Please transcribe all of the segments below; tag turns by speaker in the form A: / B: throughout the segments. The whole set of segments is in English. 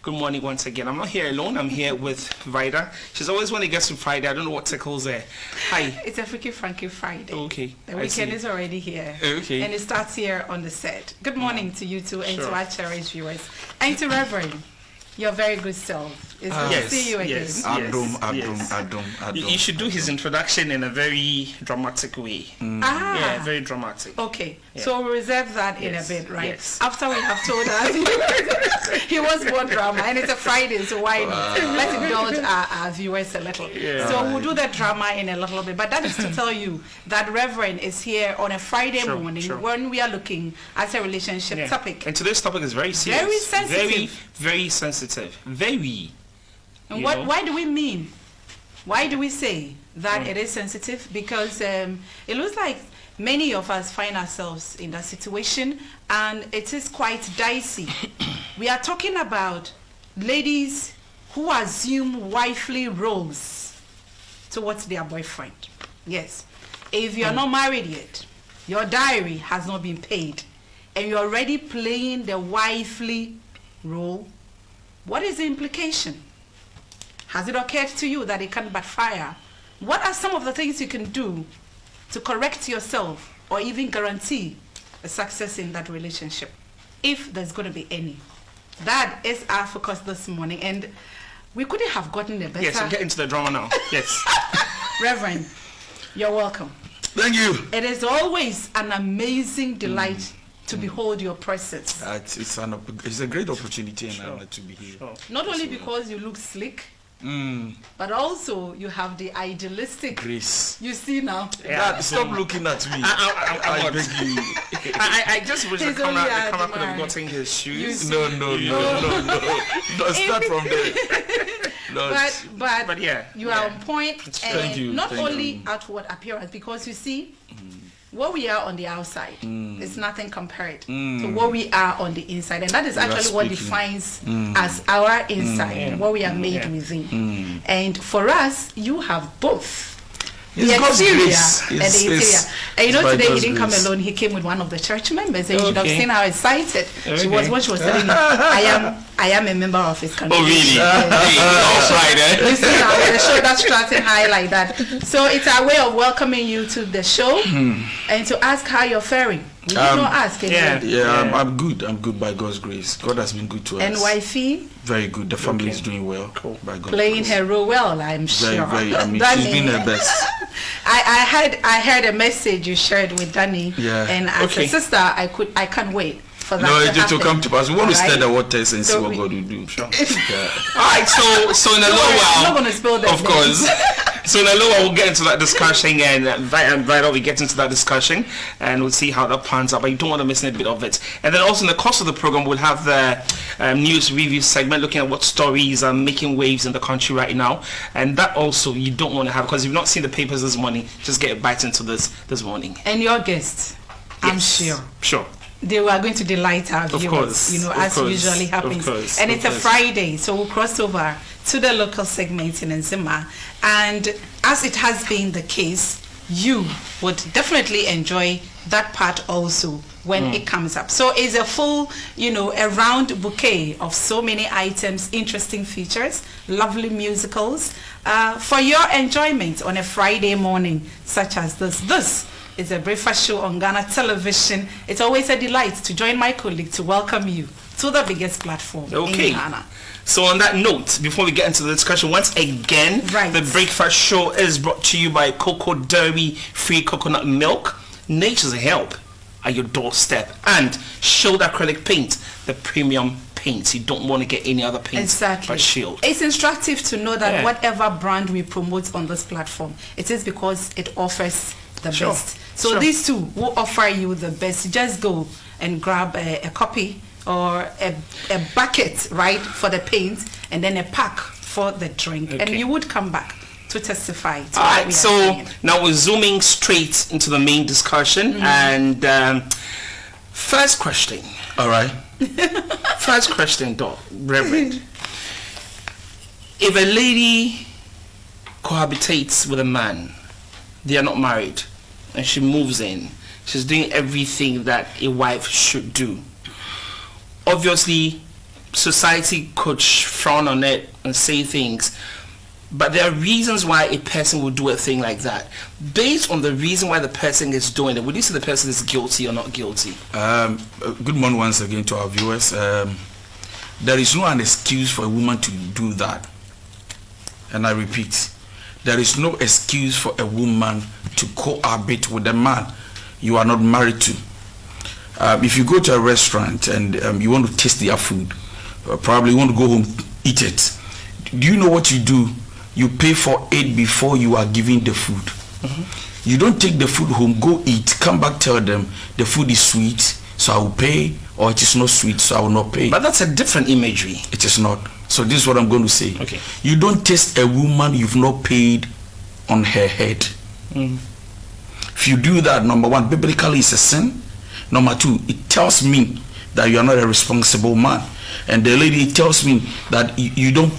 A: Good morning once again. I'm not here alone. I'm here with Vida. She's always when it gets to Friday. I don't know what tickles her. Hi.
B: It's a Freaky Frankie Friday.
A: Okay.
B: The weekend is already here.
A: Okay.
B: And it starts here on the set. Good morning to you two and to our cherished viewers. And to Reverend, your very good self. It's good to see you again.
A: You should do his introduction in a very dramatic way. Yeah, very dramatic.
B: Okay, so we'll reserve that in a bit, right?
A: Yes.
B: After we have told us he was born drama, and it's a Friday, so why not? Let's indulge our viewers a little.
A: Yeah.
B: So we'll do the drama in a little bit, but that is to tell you that Reverend is here on a Friday morning when we are looking at a relationship topic.
A: And today's topic is very serious.
B: Very sensitive.
A: Very sensitive. Very.
B: And why do we mean? Why do we say that it is sensitive? Because it looks like many of us find ourselves in that situation, and it is quite dicey. We are talking about ladies who assume wifely roles towards their boyfriend. Yes. If you're not married yet, your diary has not been paid, and you're already playing the wifely role, what is the implication? Has it occurred to you that it can backfire? What are some of the things you can do to correct yourself or even guarantee a success in that relationship, if there's going to be any? That is our focus this morning, and we couldn't have gotten a better...
A: Yes, I'll get into the drama now. Yes.
B: Reverend, you're welcome.
C: Thank you.
B: It is always an amazing delight to behold your presence.
C: It's a great opportunity and honor to be here.
B: Not only because you look slick, but also you have the idealistic
C: grace.
B: You see now.
C: Yeah. Stop looking at me. I beg you.
A: I just wish the camera could have gotten his shoes.
C: No. Start from there.
B: But yeah, you are on point.
C: Thank you.
B: Not only outward appearance, because you see, what we are on the outside is nothing compared to what we are on the inside, and that is actually what defines us, our inside, what we are made within. And for us, you have both. The exterior and the interior. And you know, today he didn't come alone. He came with one of the church members, and you should have seen how excited she was when she was telling me, I am a member of his congregation.
A: Oh, really?
B: You see how the show that's starting high like that. So it's our way of welcoming you to the show and to ask how you're faring. We did not ask again.
C: I'm good. I'm good by God's grace. God has been good to us.
B: And wifey?
C: Very good. The family is doing well. Cool. By God's
B: Playing
C: grace.
B: her role well, I'm sure.
C: Very. I mean, she's been her best.
B: I heard a message you shared with Danny.
C: Yeah.
B: And as a sister, I can't wait for that.
C: No, it will come to pass. We want to stir the waters and see what God will do.
A: Sure. All right. So in a little while,
B: I'm not going to spill that.
A: Of course. So in a little while, we'll get into that discussion, and right we get into that discussion, and we'll see how that pans out. But you don't want to miss any bit of it. And then also in the course of the program, we'll have the news review segment, looking at what stories are making waves in the country right now. And that also you don't want to have, because if you've not seen the papers this morning, just get a bite into this morning.
B: And your guests, I'm sure. They were going to delight our viewers, as usually happens. And it's a Friday, so we'll cross over to the local segment in Nzima. And as it has been the case, you would definitely enjoy that part also when it comes up. So it's a full, a round bouquet of so many items, interesting features, lovely musicals for your enjoyment on a Friday morning such as this. This is a breakfast show on Ghana television. It's always a delight to join my colleague to welcome you to the biggest platform in Ghana.
A: So on that note, before we get into the discussion, once again, the breakfast show is brought to you by Cocoa Dairy Free Coconut Milk, Nature's Help at your doorstep, and Shield Acrylic Paint, the premium paint. You don't want to get any other paint but Shield.
B: It's instructive to know that whatever brand we promote on this platform, it is because it offers the best. So these two will offer you the best. Just go and grab a copy or a bucket, for the paint, and then a pack for the drink. And you would come back to testify to what we are saying.
A: Now we're zooming straight into the main discussion. And first question.
C: All right.
A: First question, Reverend. If a lady cohabitates with a man, they are not married, and she moves in, she's doing everything that a wife should do. Obviously, society could frown on it and say things, but there are reasons why a person would do a thing like that. Based on the reason why the person is doing it, would you say the person is guilty or not guilty?
C: Good morning once again to our viewers. There is no an excuse for a woman to do that. And I repeat, there is no excuse for a woman to cohabit with a man you are not married to. If you go to a restaurant and you want to taste their food, probably you want to go home, eat it. Do you know what you do? You pay for it before you are giving the food. Mm-hmm. You don't take the food home, go eat, come back, tell them the food is sweet, so I will pay, or it is not sweet, so I will not pay.
A: But that's a different imagery.
C: It is not. So this is what I'm going to say.
A: Okay.
C: You don't taste a woman you've not paid on her head.
A: Mm.
C: If you do that, number one, biblically it's a sin. Number two, it tells me that you are not a responsible man. And the lady tells me that you don't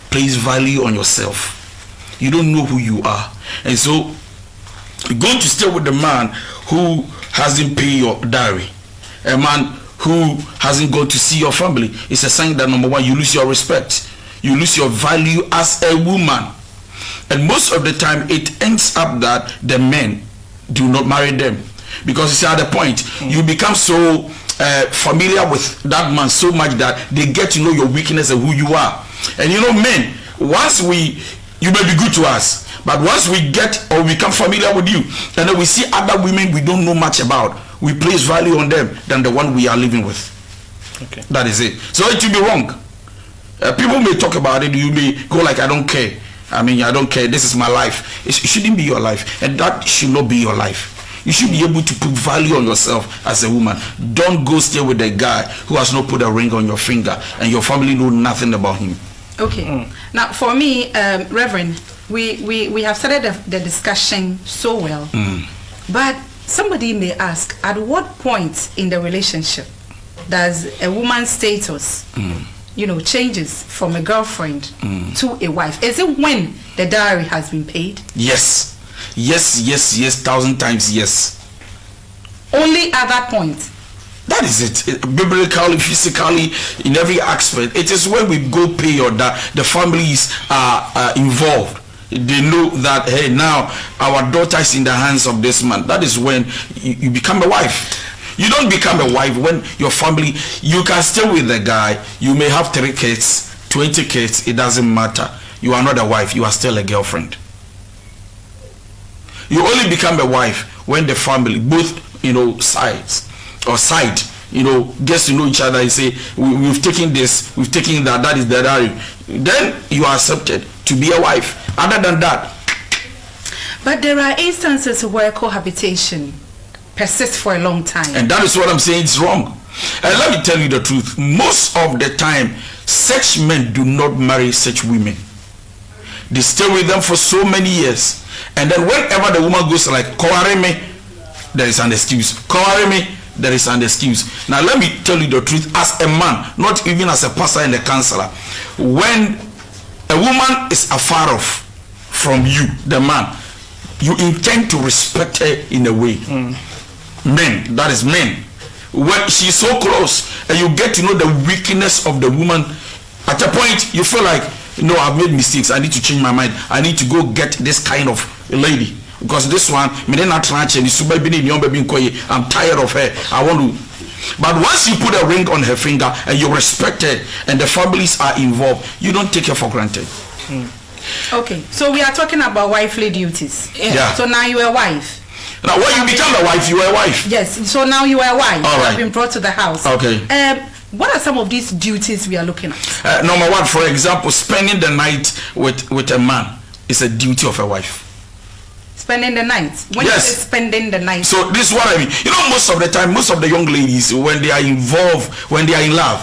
C: place value on yourself. You don't know who you are. And so you're going to stay with the man who hasn't paid your dowry. A man who hasn't gone to see your family. It's a sign that, number one, you lose your respect. You lose your value as a woman. And most of the time it ends up that the men do not marry them. Because you see, at the point, you become so familiar with that man so much that they get to know your weakness and who you are. And you know, men, you may be good to us, but once we get or become familiar with you, and then we see other women we don't know much about, we place value on them than the one we are living with.
A: Okay.
C: That is it. So it will be wrong. People may talk about it, you may go like, I don't care. I mean, I don't care, this is my life. It shouldn't be your life, and that should not be your life. You should be able to put value on yourself as a woman. Don't go stay with a guy who has not put a ring on your finger and your family know nothing about him.
B: Okay. Now, for me, Reverend, we have started the discussion so well, but somebody may ask, at what point in the relationship does a woman's status, changes from a girlfriend to a wife? Is it when the dowry has been paid?
C: Yes. Yes, 1,000 times yes.
B: Only at that point.
C: That is it. Biblically, physically, in every aspect. It is when we go pay or that the families are involved. They know that, hey, now our daughter is in the hands of this man. That is when you become a wife. You don't become a wife when your family, you can stay with the guy. You may have 3 kids, 20 kids. It doesn't matter. You are not a wife. You are still a girlfriend. You only become a wife when the family, both, sides or side, gets to know each other and say, we've taken this, we've taken that, that is the dowry. Then you are accepted to be a wife. Other than that.
B: But there are instances where cohabitation persists for a long time.
C: And that is what I'm saying, it's wrong. And let me tell you the truth. Most of the time, such men do not marry such women. They stay with them for so many years. And then whenever the woman goes like, Kowareme, there is an excuse. Kowareme, there is an excuse. Now let me tell you the truth. As a man, not even as a pastor and a counselor, when a woman is afar off from you, the man, you intend to respect her in a way. Men, that is men. When she's so close and you get to know the weakness of the woman, at a point you feel like, no, I've made mistakes. I need to change my mind. I need to go get this kind of lady. Because this one, I'm tired of her. I want to. But once you put a ring on her finger and you respect her and the families are involved, you don't take her for granted.
B: Okay, so we are talking about wifely duties.
C: Yeah.
B: So now you're a wife.
C: Now when you become a wife, you are a wife.
B: Yes, so now you are a wife.
C: All right.
B: You have been brought to the house.
C: Okay.
B: What are some of these duties we are looking at?
C: Number one, for example, spending the night with a man is a duty of a wife.
B: Spending the night? When
C: yes.
B: You say spending the night?
C: So this is what I mean. Most of the time, most of the young ladies, when they are involved, when they are in love,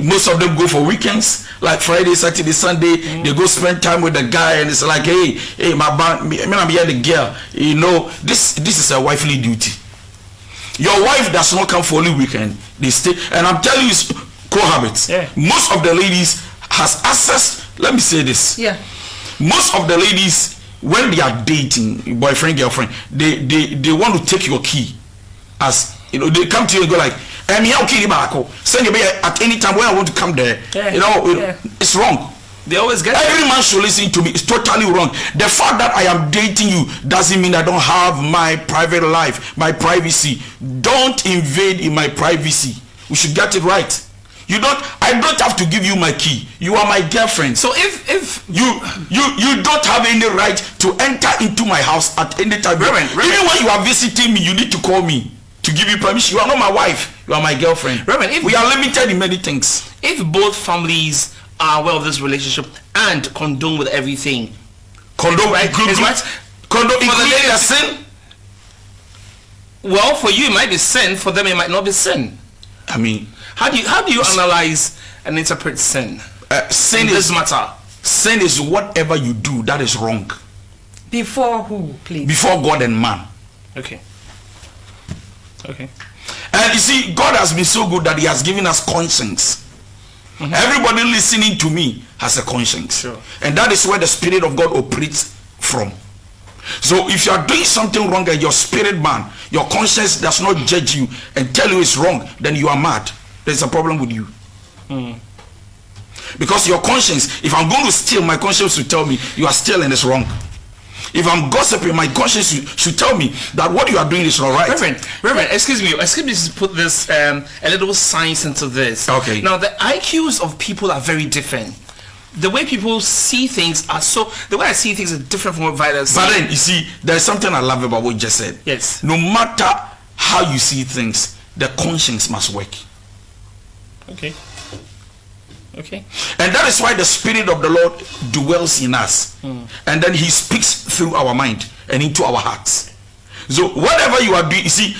C: most of them go for weekends, like Friday, Saturday, Sunday. They go spend time with the guy, and it's like, hey, my band, I'm here, the girl. This is a wifely duty. Your wife does not come for only weekend. They stay, and I'm telling you, cohabit.
A: Yeah.
C: Most of the ladies has access. Let me say this.
B: Yeah.
C: Most of the ladies, when they are dating, boyfriend, girlfriend, they want to take your key. As they come to you and go like, And me okay baako. Send you at any time when I want to come there.
A: Yeah.
C: You know,
A: Yeah.
C: it's wrong.
A: They always get
C: Every man should listen to me. It's totally wrong. The fact that I am dating you doesn't mean I don't have my private life, my privacy. Don't invade in my privacy. We should get it right. I don't have to give you my key. You are my girlfriend.
A: So if
C: you don't have any right to enter into my house at any time.
A: Reverend.
C: Even when you are visiting me, you need to call me to give you permission. You are not my wife. You are my girlfriend.
A: Reverend, if
C: we are limited in many things.
A: If both families are aware of this relationship and condone with everything,
C: Condone,
A: right? It's right.
C: Condone
A: For the
C: including
A: lady-
C: the sin.
A: Well, for you it might be sin. For them it might not be sin.
C: I mean,
A: How do you analyze and interpret sin?
C: sin
A: in this
C: is
A: matter.
C: Sin is whatever you do that is wrong
B: Before who, please?
C: before God and man.
A: Okay. Okay.
C: And you see, God has been so good that He has given us conscience. Everybody listening to me has a conscience.
A: Sure.
C: And that is where the Spirit of God operates from. So if you are doing something wrong and your spirit man, your conscience does not judge you and tell you it's wrong, then you are mad. There's a problem with you. Because your conscience, if I'm going to steal, my conscience will tell me you are stealing is wrong. If I'm gossiping, my conscience should tell me that what you are doing is not right.
A: Reverend, excuse me to put this a little science into this.
C: Okay.
A: Now the IQs of people are very different. The way people see things the way I see things is different from what Violet sees.
C: But then, you see, there's something I love about what you just said.
A: Yes.
C: No matter how you see things, the conscience must work.
A: Okay. Okay.
C: And that is why the Spirit of the Lord dwells in us. And then He speaks through our mind and into our hearts. So whatever you are doing, you see,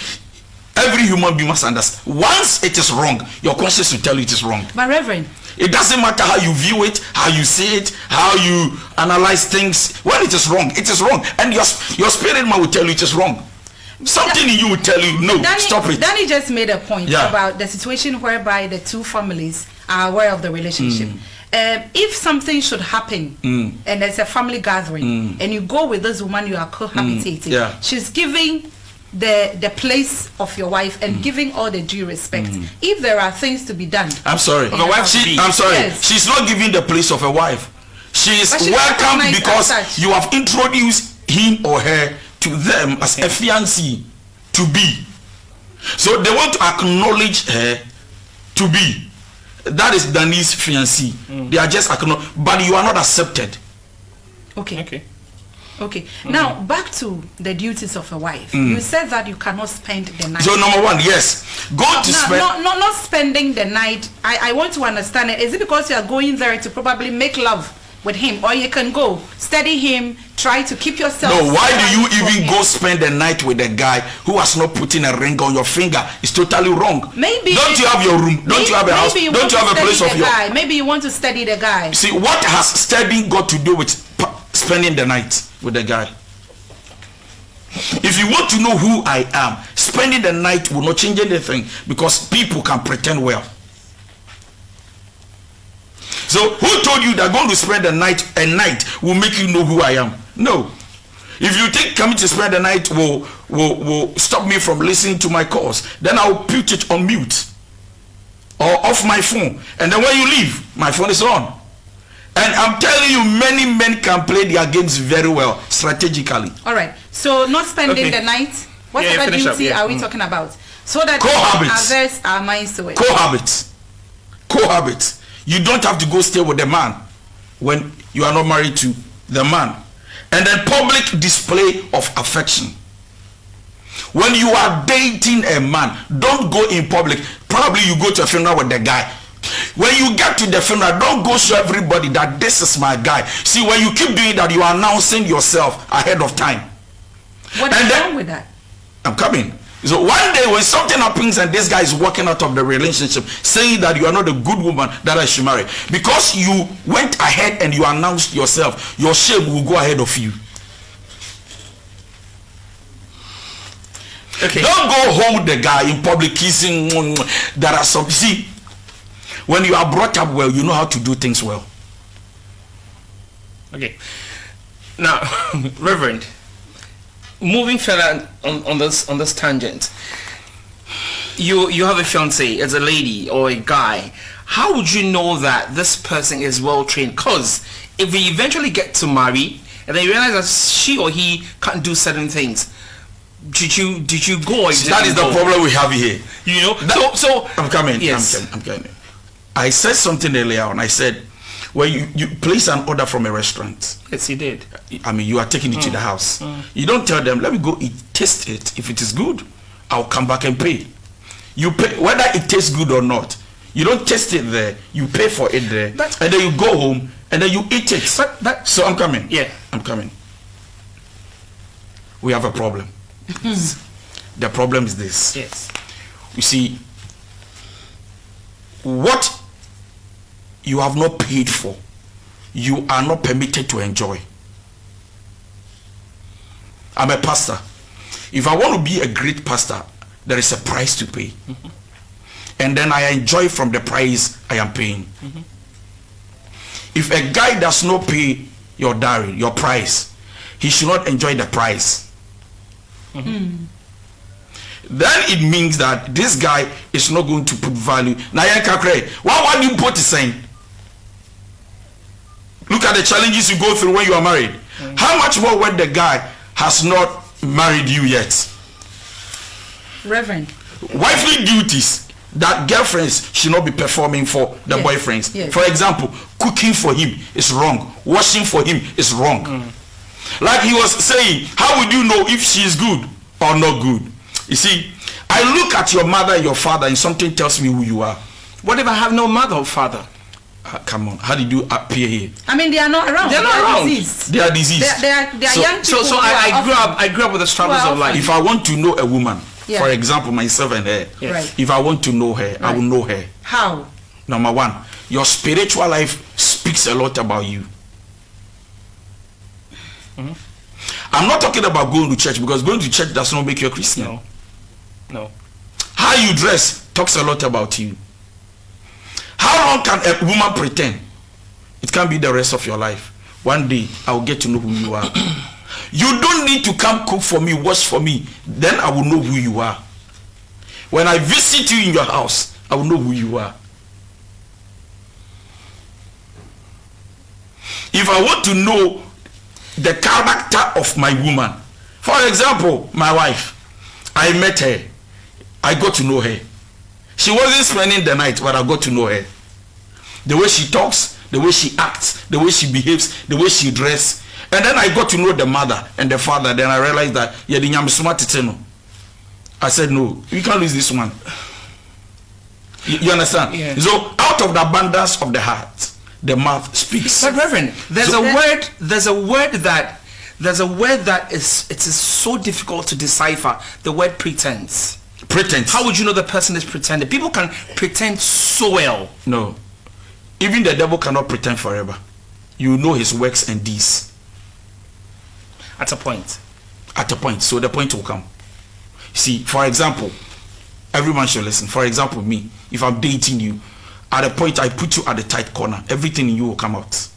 C: every human being must understand. Once it is wrong, your conscience will tell you it is wrong.
B: But Reverend,
C: it doesn't matter how you view it, how you see it, how you analyze things. When it is wrong, it is wrong. And your spirit man will tell you it is wrong. Something in you will tell you, no, stop it.
B: Danny just made a point
C: Yeah.
B: about the situation whereby the two families are aware of the relationship. If something should happen and there's a family gathering and you go with this woman you are cohabitating,
C: Yeah.
B: she's giving the place of your wife and giving all the due respect. If there are things to be done,
C: I'm sorry.
B: Of a wife,
C: I'm sorry.
B: Yes.
C: She's not giving the place of a wife. She is
B: But she's
C: welcome
B: recognized
C: because
B: as such.
C: you have introduced him or her to them as a fiancé to be. So they want to acknowledge her to be. That is Danny's fiancé. They are just acknowledged, but you are not accepted.
B: okay. Now back to the duties of a wife. You said that you cannot spend the night.
C: So number one, yes, go to spend.
B: Not spending the night. I want to understand it. Is it because you are going there to probably make love with him, or you can go study him, try to keep yourself?
C: No, why do you
B: from
C: even
B: him?
C: go spend the night with a guy who has not put in a ring on your finger? It's totally wrong.
B: Maybe
C: don't you have your room? Don't you have a house? Don't you have a place of your?
B: guy. Maybe you want to study the guy.
C: See, what has studying got to do with spending the night with the guy? If you want to know who I am, spending the night will not change anything because people can pretend well. So who told you that going to spend a night will make you know who I am? No. If you think coming to spend the night will stop me from listening to my calls, then I'll put it on mute or off my phone. And then when you leave, my phone is on. And I'm telling you, many men can play their games very well, strategically.
B: All right. So not spending the night. What other duty are we talking about? So that others are minds to it.
C: Cohabit. You don't have to go stay with the man when you are not married to the man. And then public display of affection. When you are dating a man, don't go in public. Probably you go to a funeral with the guy. When you get to the funeral, don't go show everybody that this is my guy. See, when you keep doing that, you are announcing yourself ahead of time.
B: What is wrong with that?
C: I'm coming. So one day when something happens and this guy is walking out of the relationship saying that you are not a good woman that I should marry, because you went ahead and you announced yourself, your shame will go ahead of you.
A: Okay.
C: Don't go home with the guy in public kissing. There are some, see, when you are brought up well, you know how to do things well.
A: Okay. Now, Reverend, moving further on this tangent, you have a fiance, as a lady or a guy. How would you know that this person is well trained? Because if we eventually get to marry and then you realize that she or he can't do certain things, did you go? Or
C: that is the problem we have here.
A: You know. So
C: I'm coming.
A: Yes.
C: I'm coming. I said something earlier on. I said, when you place an order from a restaurant.
A: Yes, you did.
C: I mean, you are taking it to the house. You don't tell them, let me go eat, taste it. If it is good, I'll come back and pay. You pay whether it tastes good or not. You don't taste it there. You pay for it there, and then you go home and then you eat it. So I'm coming.
A: Yeah,
C: I'm coming. We have a problem. The problem is this.
A: Yes.
C: You see, what you have not paid for, you are not permitted to enjoy. I'm a pastor. If I want to be a great pastor, there is a price to pay. And then I enjoy from the price I am paying. If a guy does not pay your dowry, your price, he should not enjoy the price. Then it means that this guy is not going to put value. What do you put saying? Look at the challenges you go through when you are married. How much more when the guy has not married you yet?
B: Reverend.
C: Wifely duties that girlfriends should not be performing for the boyfriends.
B: Yes.
C: For example, cooking for him is wrong. Washing for him is wrong. Like he was saying, how would you know if she is good or not good? You see, I look at your mother and your father and something tells me who you are.
A: What if I have no mother or father?
C: Come on, how did you appear here?
B: I mean, they are not around.
A: They're not around.
B: Diseased.
C: They are diseased.
B: They are young people.
A: So I grew up with the struggles of life.
C: If I want to know a woman, for example, myself and her,
B: Right.
C: if I want to know her, I will know her.
B: How?
C: Number one, your spiritual life speaks a lot about you. I'm not talking about going to church, because going to church does not make you a Christian.
A: No.
C: How you dress talks a lot about you. How long can a woman pretend? It can be the rest of your life. One day I will get to know who you are. You don't need to come cook for me, wash for me. Then I will know who you are. When I visit you in your house, I will know who you are. If I want to know the character of my woman, for example, my wife, I met her, I got to know her. She wasn't spending the night, but I got to know her. The way she talks, the way she acts, the way she behaves, the way she dresses. And then I got to know the mother and the father. Then I realized that I said, no, you can't lose this one. You understand?
A: Yeah.
C: So out of the abundance of the heart, the mouth speaks.
A: But Reverend, there's a word that it is so difficult to decipher. The word pretense.
C: Pretense.
A: How would you know the person is pretending? People can pretend so well.
C: No. Even the devil cannot pretend forever. You know his works and deeds.
A: At a point.
C: At a point. So the point will come. See, for example, everyone should listen. For example, me, if I'm dating you, at a point I put you at the tight corner, everything in you will come out.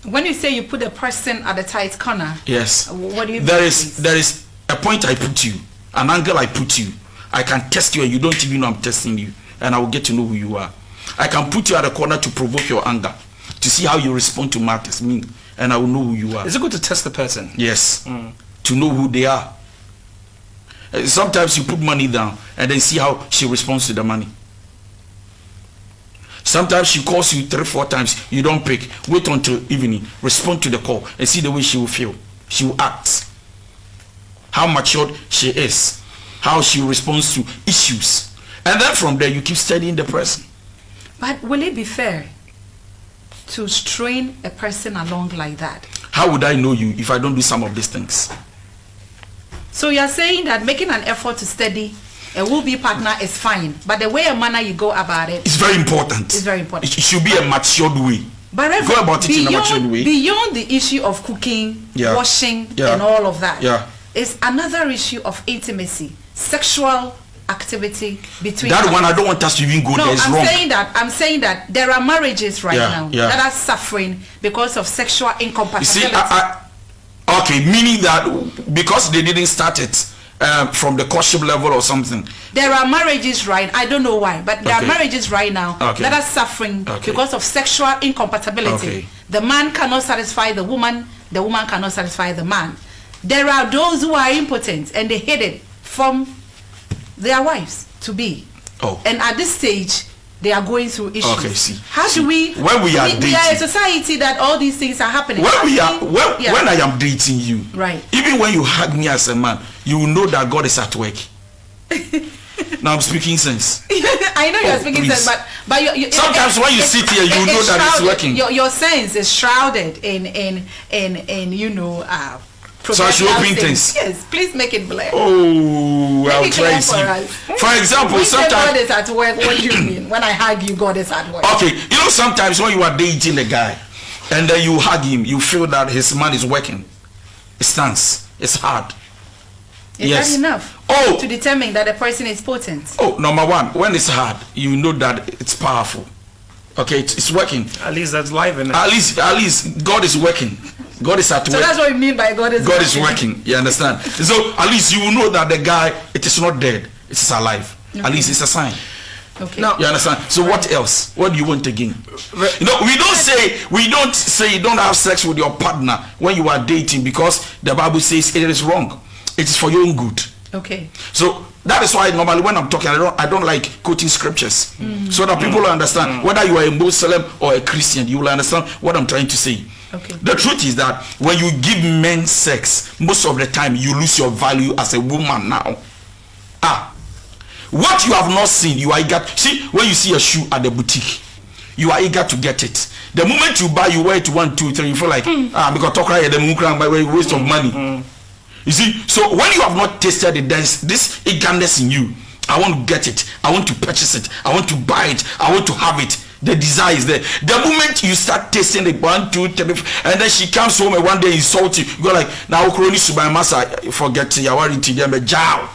B: When you say you put a person at the tight corner,
C: yes.
B: What do you mean?
C: There is a point I put you, an angle I put you. I can test you and you don't even know I'm testing you, and I will get to know who you are. I can put you at a corner to provoke your anger, to see how you respond to matters, and I will know who you are.
A: Is it good to test the person?
C: Yes. To know who they are. Sometimes you put money down and then see how she responds to the money. Sometimes she calls you 3-4 times, you don't pick. Wait until evening, respond to the call and see the way she will feel. She will act. How matured she is. How she responds to issues. And then from there you keep studying the person.
B: But will it be fair to strain a person along like that?
C: How would I know you if I don't do some of these things?
B: So you are saying that making an effort to study a will-be partner is fine, but the way and manner you go about it
C: is very important.
B: It's very important.
C: It should be a matured way.
B: But
C: go about it in a matured way.
B: Beyond the issue of cooking, washing, and all of that, is another issue of intimacy, sexual activity between
C: that one. I don't want us to even go there. It's wrong.
B: I'm saying that there are marriages right now that are suffering because of sexual incompatibility.
C: You see, okay, meaning that because they didn't start it from the courtship level or something.
B: There are marriages right, I don't know why, but there are marriages right now that are suffering because of sexual incompatibility. The man cannot satisfy the woman cannot satisfy the man. There are those who are impotent and they hid it from their wives to be. And at this stage, they are going through issues. How do we?
C: When we are dating,
B: we are a society that all these things are happening.
C: When I am dating you,
B: right?
C: Even when you hug me as a man, you will know that God is at work. Now I'm speaking sense.
B: I know you're speaking sense, but
C: sometimes when you sit here, you know that it's working.
B: Your sense is shrouded in
C: so I should open things.
B: Yes, please make it black.
C: Oh, I'll try to see. For example,
B: when
C: sometimes
B: God is at work, what do you mean? When I hug you, God is at work.
C: Okay, sometimes when you are dating a guy and then you hug him, you feel that his man is working. It stands. It's hard.
B: Is that enough to determine that a person is potent?
C: Number one, when it's hard, you know that it's powerful. Okay, it's working.
A: At least that's live in it.
C: At least God is working. God is at work.
B: So that's what you mean by God is
C: working. You understand? So at least you will know that the guy, it is not dead. It is alive. At least it's a sign.
B: Okay.
C: Now, you understand? So what else? What do you want again? We don't say you don't have sex with your partner when you are dating because the Bible says it is wrong. It is for your own good.
B: Okay.
C: So that is why normally when I'm talking, I don't like quoting scriptures, so that people will understand. Whether you are a Muslim or a Christian, you will understand what I'm trying to say.
B: Okay.
C: The truth is that when you give men sex, most of the time you lose your value as a woman now. What you have not seen, you are eager. See, when you see a shoe at the boutique, you are eager to get it. The moment you buy, you wear it 1, 2, 3, you feel like because talk right, the waste of money. You see, so when you have not tasted it, there's this eagerness in you. I want to get it. I want to purchase it. I want to buy it. I want to have it. The desire is there. The moment you start tasting it, 1, 2, 3, and then she comes home and one day insult you, you go like, now forget you are to them a job.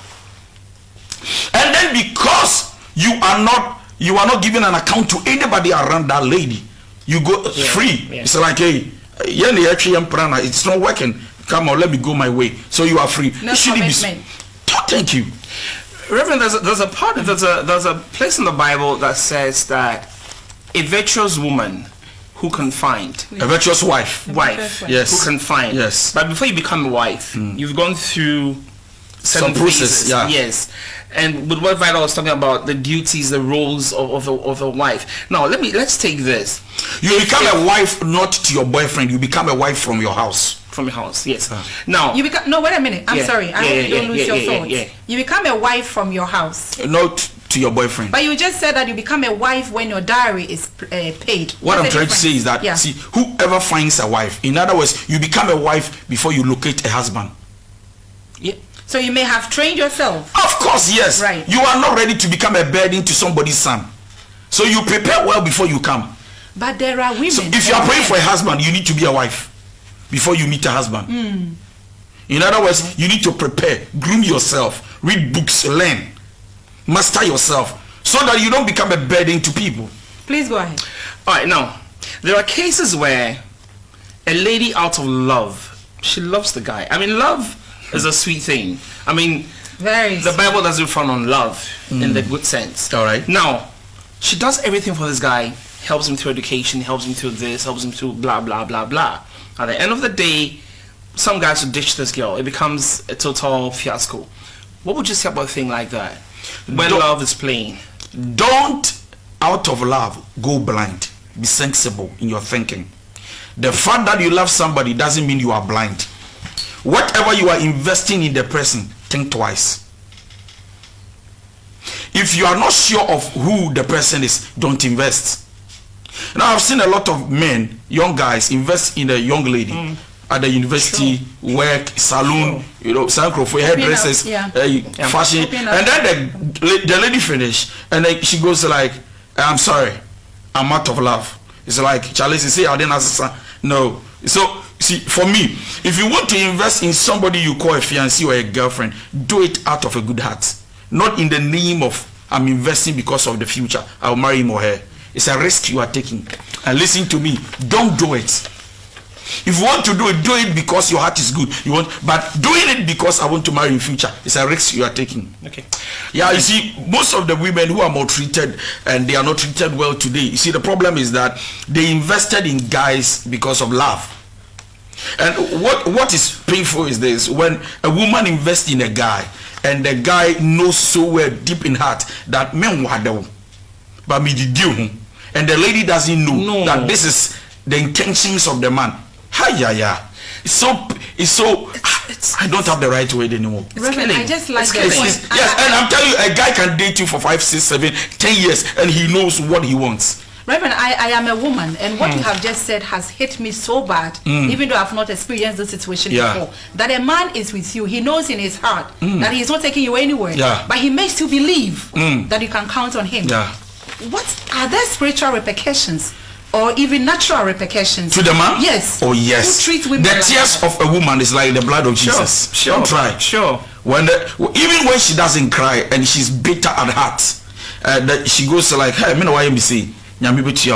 C: And then because you are not giving an account to anybody around that lady, you go free. It's like, hey, it's not working. Come on, let me go my way. So you are free.
B: No commitment.
C: Thank you,
A: Reverend. There's a place in the Bible that says that a virtuous woman who can find
C: a virtuous wife,
A: yes, who can find,
C: yes.
A: But before you become a wife, you've gone through
C: some process,
A: yes. And with what Vida was talking about, the duties, the roles of a wife. Now let's take this.
C: You become a wife not to your boyfriend. You become a wife from your house.
A: From your house, yes. Now
B: you become. No, wait a minute. I'm sorry. I hope you don't lose your thoughts. You become a wife from your house.
C: Not to your boyfriend.
B: But you just said that you become a wife when your dowry is paid.
C: What I'm trying to say is that see, whoever finds a wife, in other words, you become a wife before you locate a husband.
A: Yeah.
B: So you may have trained yourself.
C: Of course, yes.
B: Right.
C: You are not ready to become a burden to somebody's son. So you prepare well before you come.
B: But there are women.
C: So if you are praying for a husband, you need to be a wife before you meet a husband. In other words, you need to prepare, groom yourself, read books, learn, master yourself, so that you don't become a burden to people.
B: Please go ahead.
A: All right, now there are cases where a lady out of love, she loves the guy. I mean, love is a sweet thing. I mean, the Bible doesn't frown on love in the good sense.
C: All right.
A: Now, she does everything for this guy, helps him through education, helps him through this, helps him through blah, blah, blah, blah. At the end of the day, some guys will ditch this girl. It becomes a total fiasco. What would you say about a thing like that? When love is playing.
C: Don't, out of love, go blind. Be sensible in your thinking. The fact that you love somebody doesn't mean you are blind. Whatever you are investing in the person, think twice. If you are not sure of who the person is, don't invest. Now I've seen a lot of men, young guys, invest in a young lady at the university, work, salon, for hairdressers, fashion, and then the lady finish, and then she goes like, "I'm sorry, I'm out of love." It's like, Charlie, say I didn't answer. No. So see, for me, if you want to invest in somebody you call a fiancé or a girlfriend, do it out of a good heart, not in the name of I'm investing because of the future. I'll marry him or her. It's a risk you are taking. And listen to me, don't do it. If you want to do it because your heart is good. But doing it because I want to marry in future, it's a risk you are taking.
A: Okay.
C: Yeah, you see, most of the women who are maltreated and they are not treated well today, you see, the problem is that they invested in guys because of love. And what is painful is this: when a woman invests in a guy and the guy knows so well deep in heart that men wado, but me did you, and the lady doesn't know that this is the intentions of the man. Hi. It's so I don't have the right word anymore.
B: Reverend, I just like that.
C: Yes, and I'm telling you, a guy can date you for 5, 6, 7, 10 years and he knows what he wants.
B: Reverend, I am a woman, and what you have just said has hit me so bad, even though I've not experienced this situation before. That a man is with you, he knows in his heart that he's not taking you anywhere, but he makes you believe that you can count on him. What are there spiritual repercussions or even natural repercussions
C: to the man?
B: Yes.
C: Oh yes.
B: Who treats women
C: the tears of a woman is like the blood of Jesus.
A: Sure.
C: Don't try.
A: Sure.
C: Even when she doesn't cry and she's bitter at heart, that she goes like, hey, me know why you say. No, please, I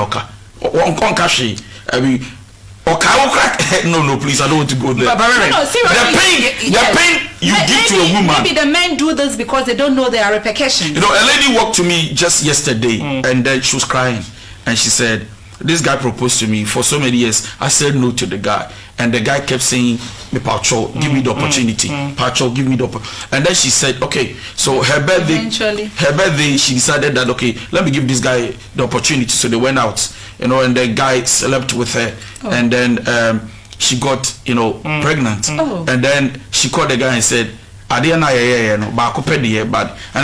C: don't want to go there. The pain you give to a woman.
B: Maybe the men do this because they don't know there are repercussions.
C: You know, a lady walked to me just yesterday and then she was crying and she said, this guy proposed to me for so many years. I said no to the guy, and the guy kept saying, "Me Pacho, give me the opportunity. Pacho, give me the opportunity." And then she said, "Okay." So her birthday, she decided that let me give this guy the opportunity. So they went out, and the guy slept with her, and then she got pregnant, and then she called the guy and said, but and then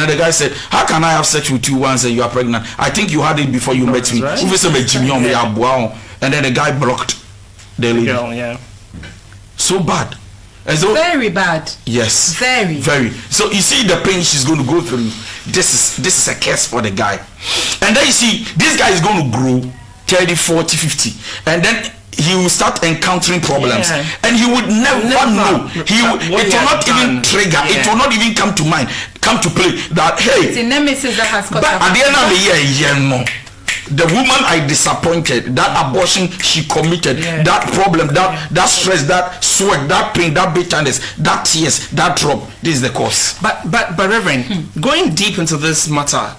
C: the guy said, how can I have sex with you once and you are pregnant? I think you had it before you met me. Right. And then the guy blocked the lady.
A: Yeah.
C: So bad. And so,
B: very bad.
C: Yes.
B: Very.
C: So you see the pain she's going to go through. This is a curse for the guy. And then you see this guy is going to grow 30, 40, 50. And then he will start encountering problems, and he would never know. It will not even trigger. It will not even come to play that
B: it's a nemesis that has
C: but at the end of the year, the woman I disappointed, that abortion she committed, that problem, that stress, that sweat, that pain, that bitterness, that tears, that drop. This is the cause.
A: But Reverend, going deep into this matter,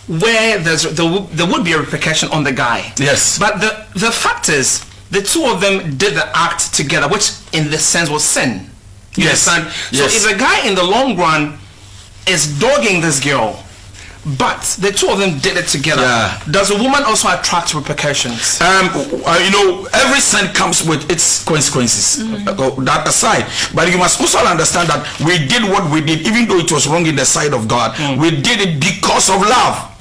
A: where there would be a repercussion on the guy.
C: Yes.
A: But the fact is, the two of them did the act together, which in the sense was sin. You understand? So if the guy in the long run is dogging this girl, but the two of them did it together, does a woman also attract repercussions?
C: Every sin comes with its consequences. That aside, but you must also understand that we did what we did, even though it was wrong in the sight of God. We did it because of love.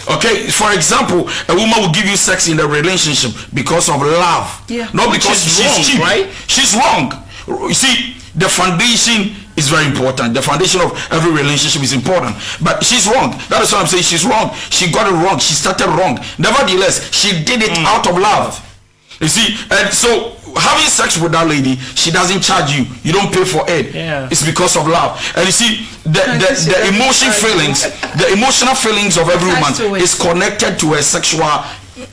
C: Okay, for example, a woman will give you sex in a relationship because of love, not because she's cheap. Right? She's wrong. You see, the foundation is very important. The foundation of every relationship is important. But she's wrong. That is what I'm saying. She's wrong. She got it wrong. She started wrong. Nevertheless, she did it out of love. You see, and so having sex with that lady, she doesn't charge you. You don't pay for it. It's because of love. And you see, the emotional feelings of every woman is connected to a sexual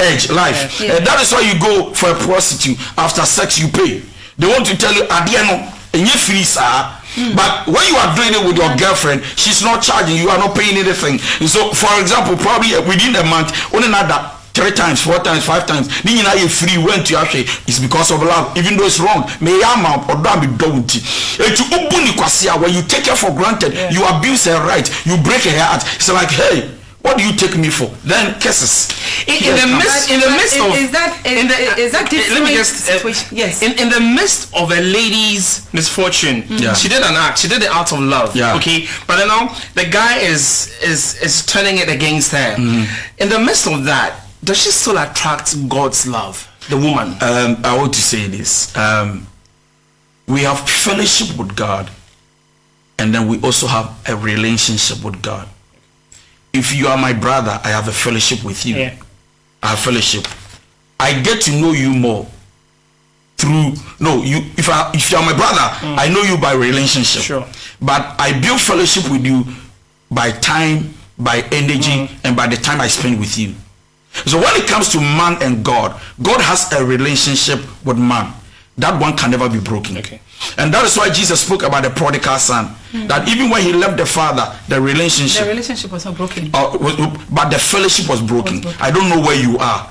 C: edge life. And that is why you go for a prostitute. After sex, you pay. They want to tell you, Adiano, and you free, sir. But when you are doing it with your girlfriend, she's not charging you. You are not paying anything. And so, for example, probably within a month, only another 3 times, 4 times, 5 times. Then you know you free went to actually. It's because of love, even though it's wrong. May or don't be don't. When you take her for granted, you abuse her right, you break her heart. It's like, hey, what do you take me for? Then kisses.
A: In the midst of a lady's misfortune, she did an act. She did it out of love. Okay, but now the guy is turning it against her. In the midst of that, does she still attract God's love, the woman?
C: I want to say this. We have fellowship with God, and then we also have a relationship with God. If you are my brother, I have a fellowship with you. I have fellowship. I get to know you more through if you are my brother, I know you by relationship.
A: Sure.
C: But I build fellowship with you by time, by energy, and by the time I spend with you. So when it comes to man and God, God has a relationship with man. That one can never be broken.
A: Okay.
C: And that is why Jesus spoke about the prodigal son. That even when he left the father, the relationship
B: was not broken.
C: But the fellowship was broken. I don't know where you are.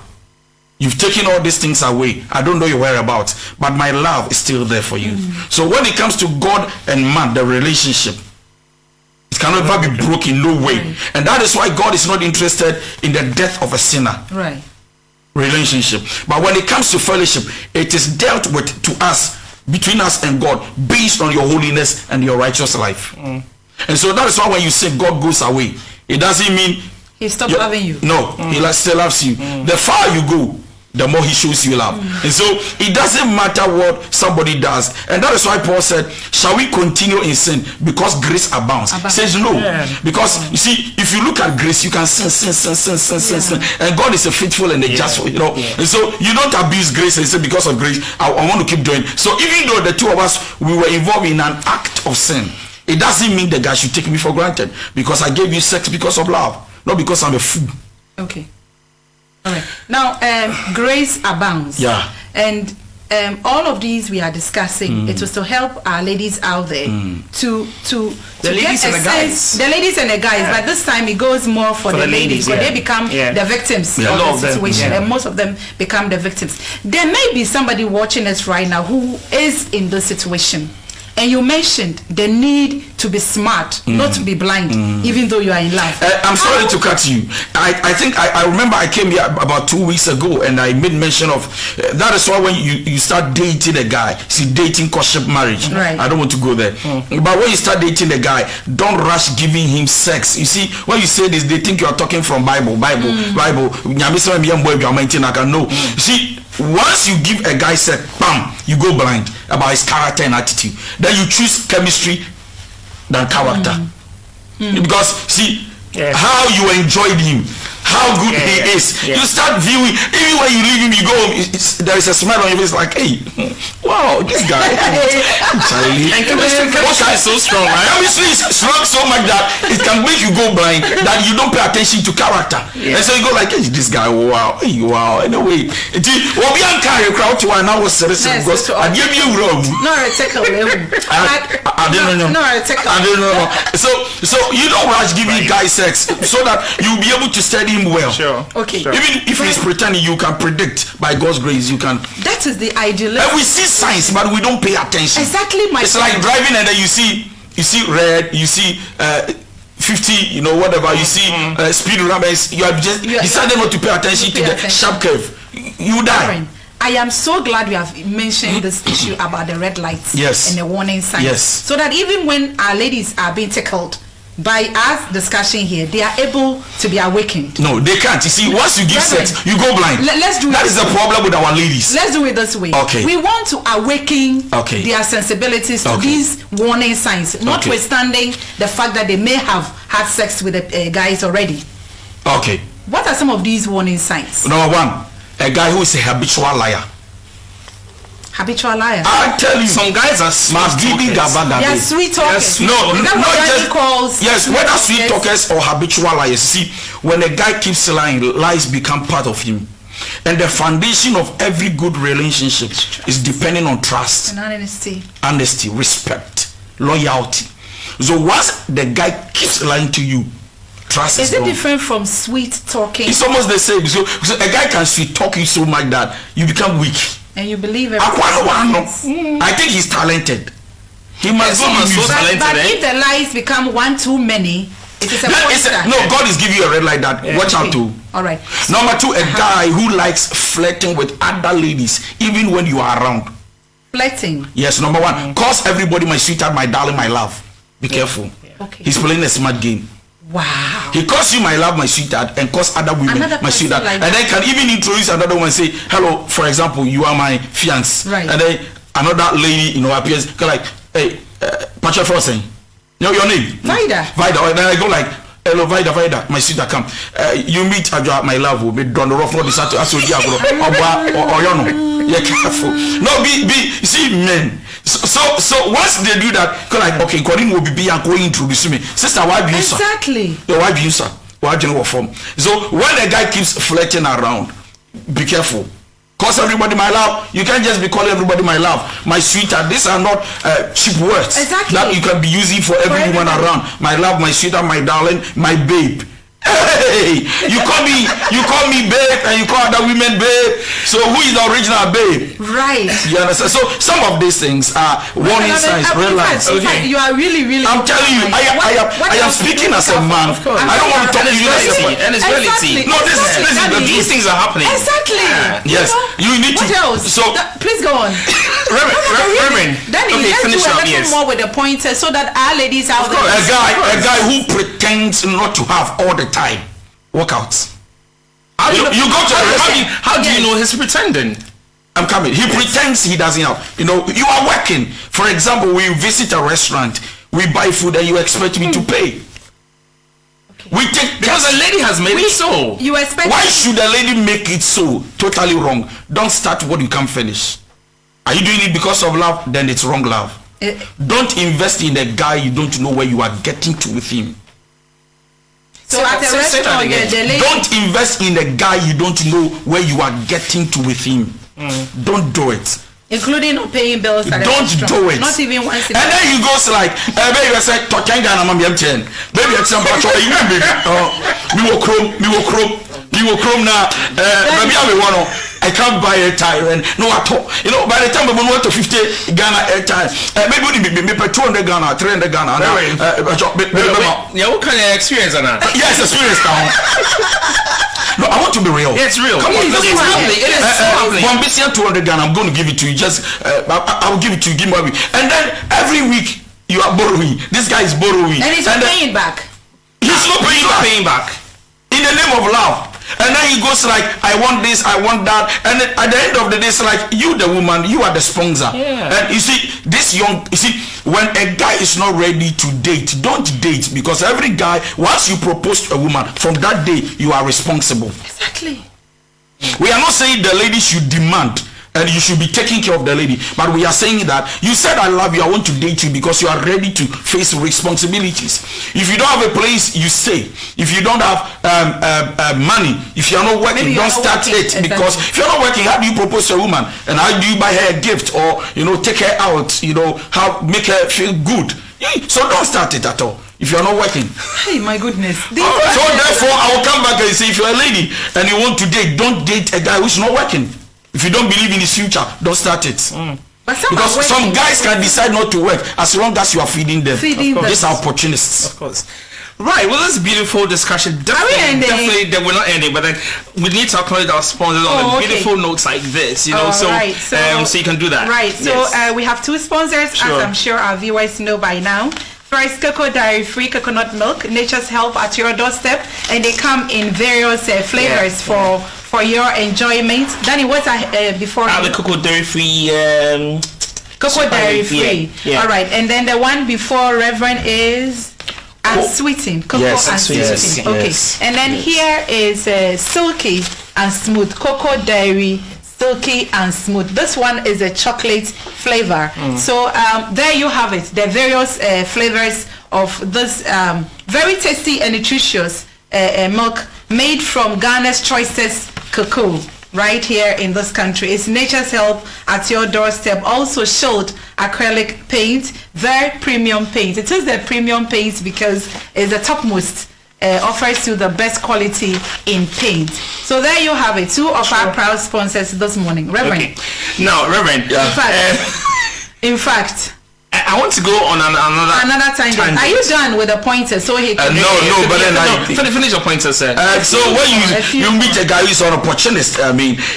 C: You've taken all these things away. I don't know your whereabouts. But my love is still there for you. So when it comes to God and man, the relationship, it can never be broken, no way. And that is why God is not interested in the death of a sinner.
B: Right.
C: Relationship. But when it comes to fellowship, it is dealt with to us, between us and God, based on your holiness and your righteous life. And so that is why when you say God goes away, it doesn't mean
B: he stopped loving you.
C: No, he still loves you. The farther you go, the more he shows you love. And so it doesn't matter what somebody does. And that is why Paul said, shall we continue in sin because grace abounds? He says no. Because you see, if you look at grace, you can sin. And God is a faithful and a just, you know. And so you don't abuse grace and say because of grace, I want to keep doing. So even though the two of us, we were involved in an act of sin, it doesn't mean the guy should take me for granted because I gave you sex because of love, not because I'm a fool.
B: Okay. All right. Now, grace abounds.
C: Yeah.
B: And all of these we are discussing, it was to help our ladies out there to
A: the ladies and the guys.
B: The ladies and the guys, but this time it goes more for the ladies, because they become the victims of the situation, and most of them become the victims. There may be somebody watching us right now who is in this situation. And you mentioned the need to be smart, not to be blind, even though you are in love.
C: I'm sorry to cut you. I think I remember I came here about 2 weeks ago and I made mention of that is why when you start dating a guy, see, dating courtship marriage.
B: Right.
C: I don't want to go there. But when you start dating a guy, don't rush giving him sex. You see, when you say this, they think you are talking from Bible. No. See, once you give a guy sex, bam, you go blind about his character and attitude. Then you choose chemistry than character. Because see how you enjoyed him, how good he is. You start viewing, even when you leave him, you go home, there is a smile on your face like, hey, wow, this guy.
A: And chemistry is so strong, right?
C: Chemistry is strong so much that it can make you go blind, that you don't pay attention to character. And so you go like, hey, this guy, wow, hey, wow. Anyway, because I gave you wrong.
B: I didn't know.
C: So you don't rush giving guys sex so that you'll be able to study him well.
A: Sure.
B: Okay.
C: Sure. Even if he's pretending, you can predict by God's grace. You can.
B: That is the ideal.
C: And we see signs, but we don't pay attention.
B: Exactly.
C: It's like driving, and then you see red, you see 50, you know, whatever. You see speed rammers. You decided not to pay attention to the sharp curve. You die.
B: I am so glad we have mentioned this issue about the red lights and the warning signs. So that even when our ladies are being tickled by us discussion here, they are able to be awakened.
C: No, they can't. You see, once you give sex, you go blind.
B: Let's do it.
C: That is the problem with our ladies.
B: Let's do it this way.
C: Okay.
B: We want to awaken their sensibilities to these warning signs, notwithstanding the fact that they may have had sex with the guys already.
C: Okay.
B: What are some of these warning signs?
C: Number one, a guy who is a habitual liar.
B: Habitual liar.
C: I tell you,
A: some guys are sweet talkers.
B: They are sweet talkers.
C: Whether sweet talkers or habitual liars. See, when a guy keeps lying, lies become part of him. And the foundation of every good relationship is depending on trust,
B: and
C: honesty, respect, loyalty. So once the guy keeps lying to you, trust is
B: it different from sweet talking?
C: It's almost the same. So a guy can sweet talk you so much that you become weak.
B: And you believe everything.
C: I think he's talented. He must be so talented.
B: But if the lies become one too many, it is a
C: no, God is giving you a red light that watch out to.
B: All right.
C: Number two, a guy who likes flirting with other ladies even when you are around.
B: Flirting.
C: Yes, number one. Calls everybody my sweetheart, my darling, my love. Be careful.
B: Okay.
C: He's playing a smart game.
B: Wow.
C: He calls you my love, my sweetheart, and calls other women my sweetheart. Like and then can even introduce another one and say, hello, for example, you are my fiance.
B: Right.
C: And then another lady, appears like, hey, Pacha Frosen. You know your name?
B: Vida.
C: And then I go like, hello, Vida, my sweetheart, come. You meet Adja, my love, will be done the rough for this or you're careful. No, be see men. So once they do that, like, okay, Corinne will be and go introduce me. Sister, why be you, sir?
B: Exactly.
C: Your wife you, sir. What you know from? So when a guy keeps flirting around, be careful. Cause everybody my love. You can't just be calling everybody my love, my sweetheart. These are not cheap words that you can be using for every woman around. My love, my sweetheart, my darling, my babe. Hey, you call me babe, and you call other women babe. So who is the original babe?
B: Right.
C: You understand? So some of these things are warning signs. Realize.
B: Okay. You are really.
C: I'm telling you, I am speaking as a man. I don't want to talk to you as a man.
A: And it's reality.
C: No,
A: these things are happening.
B: Exactly.
C: Yes, you need to.
B: What else?
C: So
B: please go on.
A: Reverend.
B: Danny, let's do a little more with the pointers so that our ladies out there.
C: A guy who pretends not to have all the time. Walk out. You go to
A: how do you know he's pretending?
C: I'm coming. He pretends he doesn't have. You know, you are working. For example, we visit a restaurant, we buy food, and you expect me to pay. Okay. We take
A: because a lady has made it so.
B: You expect.
C: Why should a lady make it so? Totally wrong. Don't start what you can't finish. Are you doing it because of love? Then it's wrong love. Don't invest in a guy you don't know where you are getting to with him.
B: So at a restaurant,
C: don't invest in a guy you don't know where you are getting to with him. Don't do it.
B: Including not paying bills at
C: don't do it.
B: Not even once.
C: And then he goes like, baby, I said, baby, we will chrome now. Maybe I can't buy a tire and no at all. You know, by the time we went to 50 Ghana airtime, maybe we pay 200 Ghana, 300 Ghana.
A: Yeah, what kind of experience on that?
C: Yes, experience now. No, I want to be real.
A: Yeah, it's real.
C: Come on,
A: it's happening. It is happening.
C: 200 Ghana, I'm going to give it to you. Just, I will give it to you. Give me a week. And then every week you are borrowing. This guy is borrowing.
B: And he's not paying back.
C: He's not paying back. In the name of love. And then he goes like, I want this, I want that. And then at the end of the day, it's like, you the woman, you are the sponsor.
A: Yeah.
C: And you see, when a guy is not ready to date, don't date. Because every guy, once you propose to a woman, from that day, you are responsible.
B: Exactly.
C: We are not saying the lady should demand and you should be taking care of the lady, but we are saying that you said I love you, I want to date you because you are ready to face responsibilities. If you don't have a place, you stay. If you don't have money, if you are not working, don't start it. Because if you're not working, how do you propose to a woman? And how do you buy her a gift or take her out? How make her feel good? So don't start it at all if you're not working.
B: Hey, my goodness.
C: So therefore, I will come back and say, if you're a lady and you want to date, don't date a guy who's not working. If you don't believe in his future, don't start it.
B: But
C: because some guys can decide not to work as long as you are feeding them. These are opportunists.
A: Of course. Right, well, this is a beautiful discussion. Definitely, we're not ending, but then we need to acknowledge our sponsors on beautiful notes like this, so you can do that.
B: Right, so we have two sponsors, as I'm sure our viewers know by now. First, Cocoa Dairy Free Coconut Milk, nature's help at your doorstep, and they come in various flavors for your enjoyment. Danny, what's before?
A: The Cocoa Dairy Free.
B: Cocoa Dairy Free.
A: Yeah.
B: All right, and then the one before Reverend is unsweetened. Cocoa unsweetened. Okay, and then here is Silky and Smooth. Cocoa Dairy Silky and Smooth. This one is a chocolate flavor. So there you have it, the various flavors of this very tasty and nutritious milk made from Ghana's choicest cocoa right here in this country. It's nature's help at your doorstep. Also showed acrylic paint, very premium paint. It is the premium paint because it's the topmost. Offers you the best quality in paint. So there you have it. Two of our proud sponsors this morning. Reverend.
A: Okay. Now, Reverend.
B: In fact,
A: I want to go on another
B: tangent. Are you done with the pointers? So he can
C: no, but then
A: finish your pointers, sir.
C: So when you meet a guy who's an opportunist,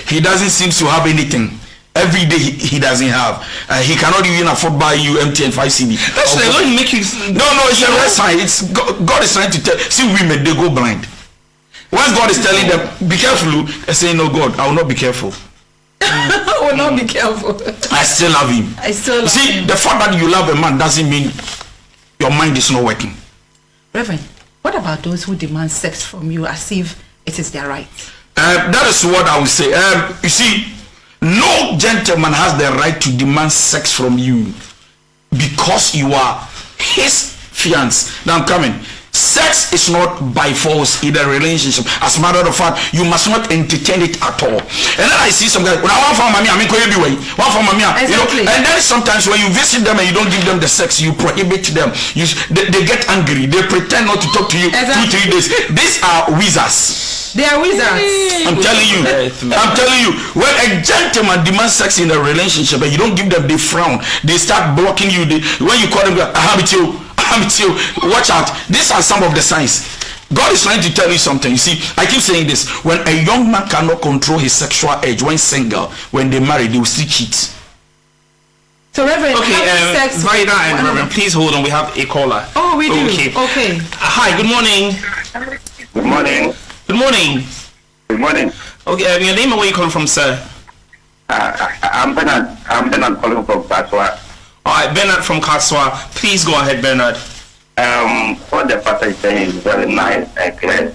C: he doesn't seem to have anything. Every day he doesn't have. He cannot even afford buy you MTN 5 CD.
A: That's going to make you.
C: No, it's a red sign. It's God is trying to tell. See, women, they go blind. When God is telling them, be careful, they say, no, God, I will not be careful.
B: I will not be careful.
C: I still love him. See, the fact that you love a man doesn't mean your mind is not working.
B: Reverend, what about those who demand sex from you as if it is their right?
C: That is what I would say. You see, no gentleman has the right to demand sex from you because you are his fiancé. Now I'm coming. sex is not by force in a relationship. As a matter of fact, you must not entertain it at all. And then I see some guys, when I want for mommy, I mean,
B: exactly.
C: And then sometimes when you visit them and you don't give them the sex, you prohibit them. They get angry. They pretend not to talk to you 2-3 days. These are wizards.
B: They are wizards.
C: I'm telling you. When a gentleman demands sex in a relationship and you don't give them, they frown. They start blocking you. When you call them, I have it you. Watch out. These are some of the signs. God is trying to tell you something. You see, I keep saying this. When a young man cannot control his sexual urge when single, when they marry, they will still cheat.
B: So Reverend,
A: Vida and Reverend, please hold on. We have a caller.
B: Oh, we do. Okay.
A: Hi. Good morning.
D: Good morning.
A: Good morning.
D: Good morning.
A: Okay. Your name and where you calling from, sir?
D: I'm Bernard. I'm Bernard calling from Kaswa.
A: All right, Bernard from Kaswa. Please go ahead, Bernard.
D: What the pastor is saying is very nice and clear.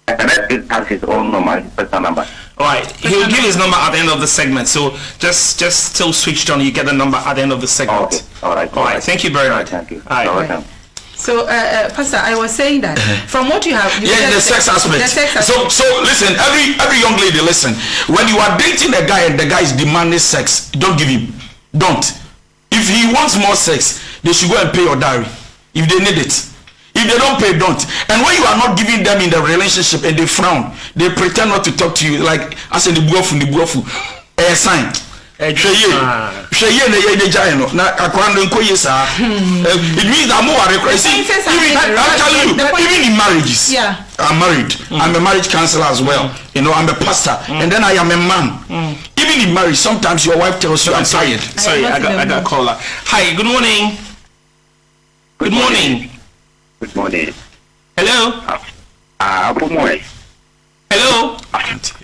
D: And let it has his own number, his personal number.
A: All right, he will give his number at the end of the segment. So just still switched on. You get the number at the end of the segment.
D: Okay. All right.
A: Thank you very much.
D: Thank you.
A: All right.
B: So, Pastor, I was saying that from what you have,
C: the sex aspect. So listen, every young lady, listen. When you are dating a guy and the guy is demanding sex, don't give him. Don't. If he wants more sex, they should go and pay your dowry. If they need it. If they don't pay, don't. And when you are not giving them in the relationship and they frown, they pretend not to talk to you, like I said, the buafu, a sign. It means that more I'm telling you, even in marriages, I'm married. I'm a marriage counselor as well. You know, I'm a pastor, and then I am a man. Even in marriage, sometimes your wife tells you, I'm tired.
A: Sorry, I got a caller. Hi, good morning. Good morning.
D: Good morning.
A: Hello.
D: Good morning.
A: Hello.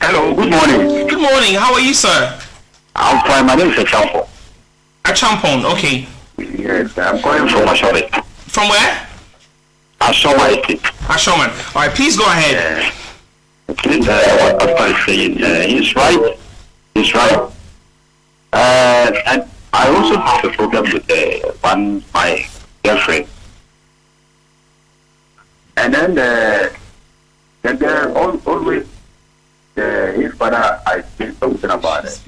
D: Hello. Good morning.
A: Good morning. How are you, sir?
D: I'm fine. My name is Achampon.
A: Achampon. Okay.
D: Yes, I'm calling from Ashore.
A: From where?
D: Ashore.
A: Ashoman. All right. Please go ahead.
D: Please, what Pastor is saying, he's right. He's right. And I also have a problem with my girlfriend. And then the girl always, his father, I think something about it.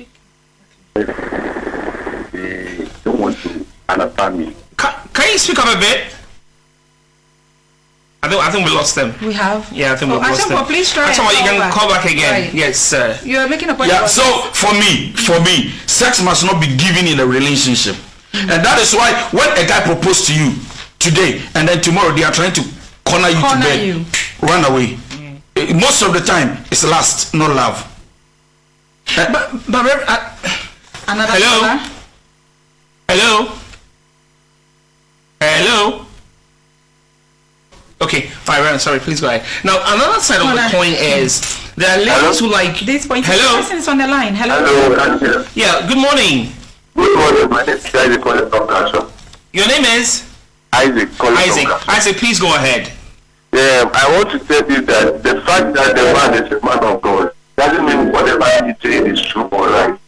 D: They don't want to understand me.
A: Can you speak up a bit? I think we lost them.
B: We have?
A: Yeah, I think we lost them.
B: Please try.
A: You can call back again. Right. Yes, sir.
B: You are making a point.
C: Yeah, so for me, sex must not be given in a relationship. And that is why when a guy proposes to you today and then tomorrow they are trying to corner you to bed, run away. Most of the time, it's lust, not love.
A: Hello? Okay, fine, sorry, please go ahead. Now, another side of the coin is there are ladies who like...
B: This point,
A: hello?
B: person is on the line. Hello?
A: Yeah, good morning.
D: Good morning, my name is Isaac calling from Kaswa.
A: Your name is?
D: Isaac calling from Kaswa.
A: Isaac, please go ahead.
D: Yeah, I want to tell you that the fact that the man is a man of God doesn't mean whatever he says is true or right.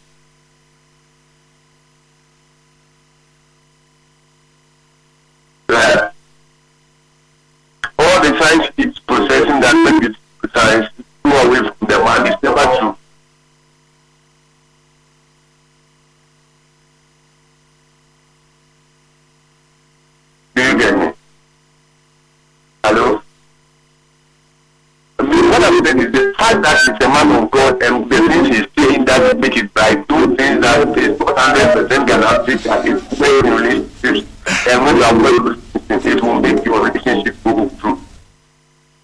D: All the science it's processing that make it science go away from the man is never true. Do you get me? Hello? What I'm saying is the fact that he's a man of God and the things he's saying that make it right, do things that is 100% guarantee that it's very relationships and when you are well, it will make your relationship go through.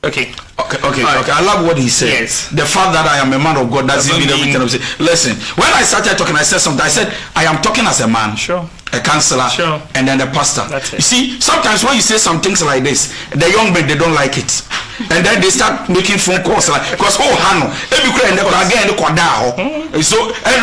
A: Okay.
C: I love what he said.
A: Yes.
C: The fact that I am a man of God doesn't mean everything I'm saying. Listen, when I started talking, I said something. I said, I am talking as a man.
A: Sure.
C: A counselor.
A: Sure.
C: And then a pastor.
A: That's it.
C: You see, sometimes when you say some things like this, the young men, they don't like it. And then they start making phone calls like, because so, and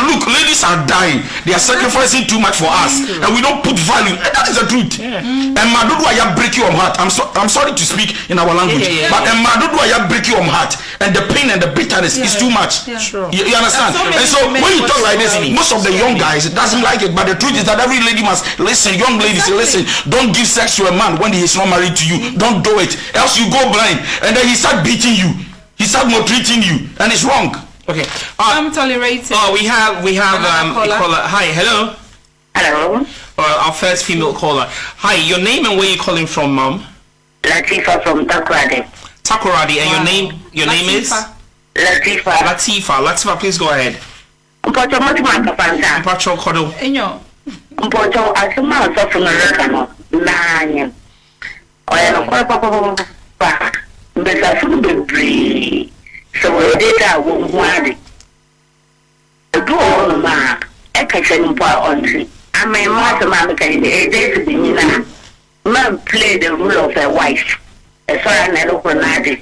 C: look, ladies are dying. They are sacrificing too much for us. And we don't put value. And that is the truth.
A: Yeah.
C: And Madudu, I break your heart. I'm sorry to speak in our language. But Madudu, I break your heart. And the pain and the bitterness is too much.
A: Sure.
C: You understand? And so when you talk like this, most of the young guys, it doesn't like it. But the truth is that every lady somebody must listen. Young ladies, listen. Don't give sex to a man when he is not married to you. Don't do it, else you go blind, and then he start beating you. He start maltreating you, and it's wrong.
A: Okay.
B: I'm tolerating.
A: Oh, we have a caller. Hi, hello.
E: Hello.
A: Our first female caller. Hi, your name and where you calling from, Mom?
E: Latifa from Takoradi.
A: Takoradi, and your name is?
E: Latifa.
A: Latifa, please go ahead.
E: Mpocho matimaka panza.
A: Mpacho kodo.
B: Enyo.
E: Mpocho asuma sofu narekano. Nanya. Oya no kwa pa. Mbesa funu bebri. So we data wumwadi. Do all ma. Ekacheni mpa ontri. Ama mwasa mama kani days binina. Man play the role of a wife. Sorry, I don't know.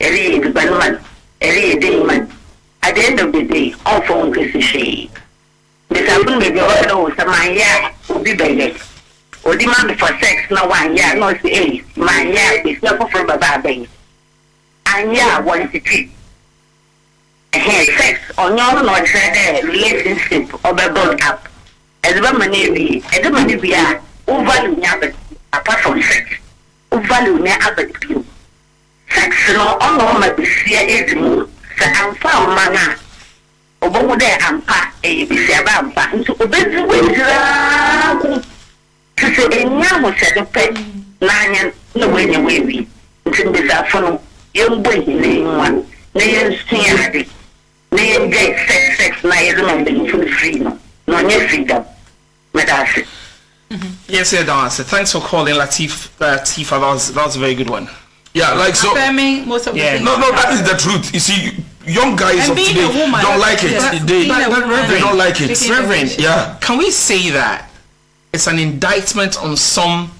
E: Every man, every day man. At the end of the day, all phone is she. The sample may be all some year will be begged. Or demand for sex, no 1 year, no say, my year is never from a baby. And yeah, one city. Sex on your not relationship or build up. As a woman, as a man, we are over the apart from sex. Value me abet. Sex no ono ma bisia ezimu. Sa amfa mana. Obo de ampa bisia ba ampa. Nso obezi wezira. Se enya mo se de pe na anya no wenya wewi. Nso bisa fono yembo hine nwa. Na yensia ade. Na yenje sex na yezo mbe full free no. No nye freedom. Medase.
A: Yes, Dancer. Thanks for calling, Tifa. That was a very good one.
C: Yeah, like so.
B: Affirming most of the things.
C: No, that is the truth. You see, young guys of today don't like it. They don't like it.
A: Reverend,
C: yeah.
A: Can we say that it's an indictment on some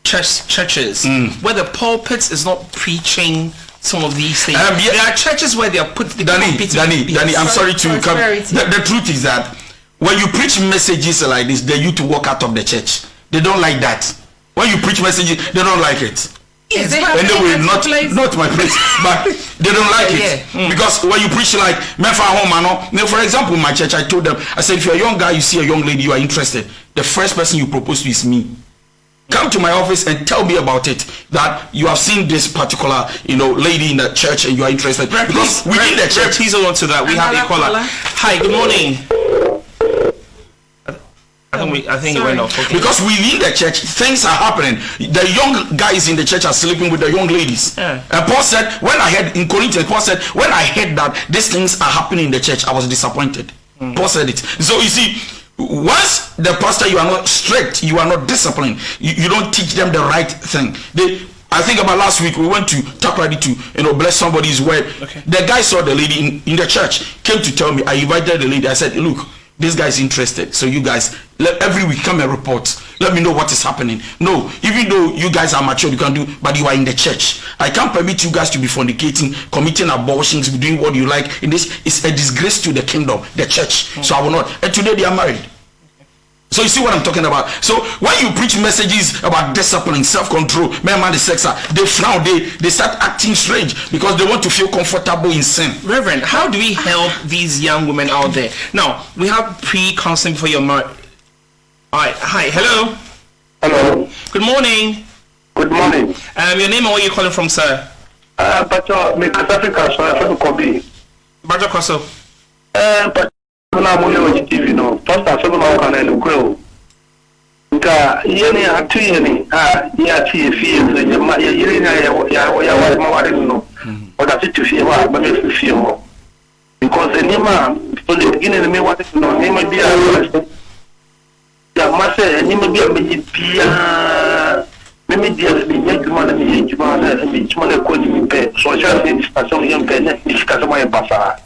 A: churches where the pulpit is not preaching some of these things? There are churches where they are put.
C: Danny, I'm sorry to come. The truth is that when you preach messages like this, they you to walk out of the church. They don't like that. When you preach messages, they don't like it.
B: Yes,
C: anyway, not my place, but they don't like it because when you preach like for example, my church, I told them, I said, if you're a young guy, you see a young lady, you are interested, the first person you propose to is me. Come to my office and tell me about it, that you have seen this particular, lady in the church and you are interested. Because within the church,
A: please hold on to that. We have a caller. Hi, good morning. I think it went off. Okay.
C: Because within the church, things are happening. The young guys in the church are sleeping with the young ladies. Yeah. And Paul said, when I heard in Corinthians, Paul said, when I heard that these things are happening in the church, I was disappointed. Paul said it. So you see, once the pastor, you are not strict, you are not disciplined, you don't teach them the right thing. I think about last week we went to Takoradi to bless somebody's word. Okay. The guy saw the lady in the church, came to tell me. I invited the lady. I said, look, this guy is interested, so you guys every week come and report. Let me know what is happening. No, even though you guys are mature, you can do, but you are in the church. I can't permit you guys to be fornicating, committing abortions, doing what you like. In this, it's a disgrace to the kingdom, the church. So I will not. And today they are married. So you see what I'm talking about. So when you preach messages about discipline, self-control, man, the sex, they frown, they start acting strange because they want to feel comfortable in sin.
A: Reverend, how do we help these young women out there? Now, we have pre-counseling before you're married. All right. Hi. Hello.
D: Hello.
A: Good morning.
D: Good morning.
A: Your name and where you calling from, sir?
D: Bacho, me Africa, so I from Kobe.
A: Bacho Koso.
D: But na mo le TV no. Pastor so ma kan na ko. Nka yene atu yene ya ti fie so ya ma ya yene ya ma wa no. O da ti fie wa ba me fie ho. Because anima so le gine me wa no ne ma bia ya ma se ni ma bia me bia me dia le ni juma na me juma na ko ni pe so ja ni station yem pe ni station ma e basa.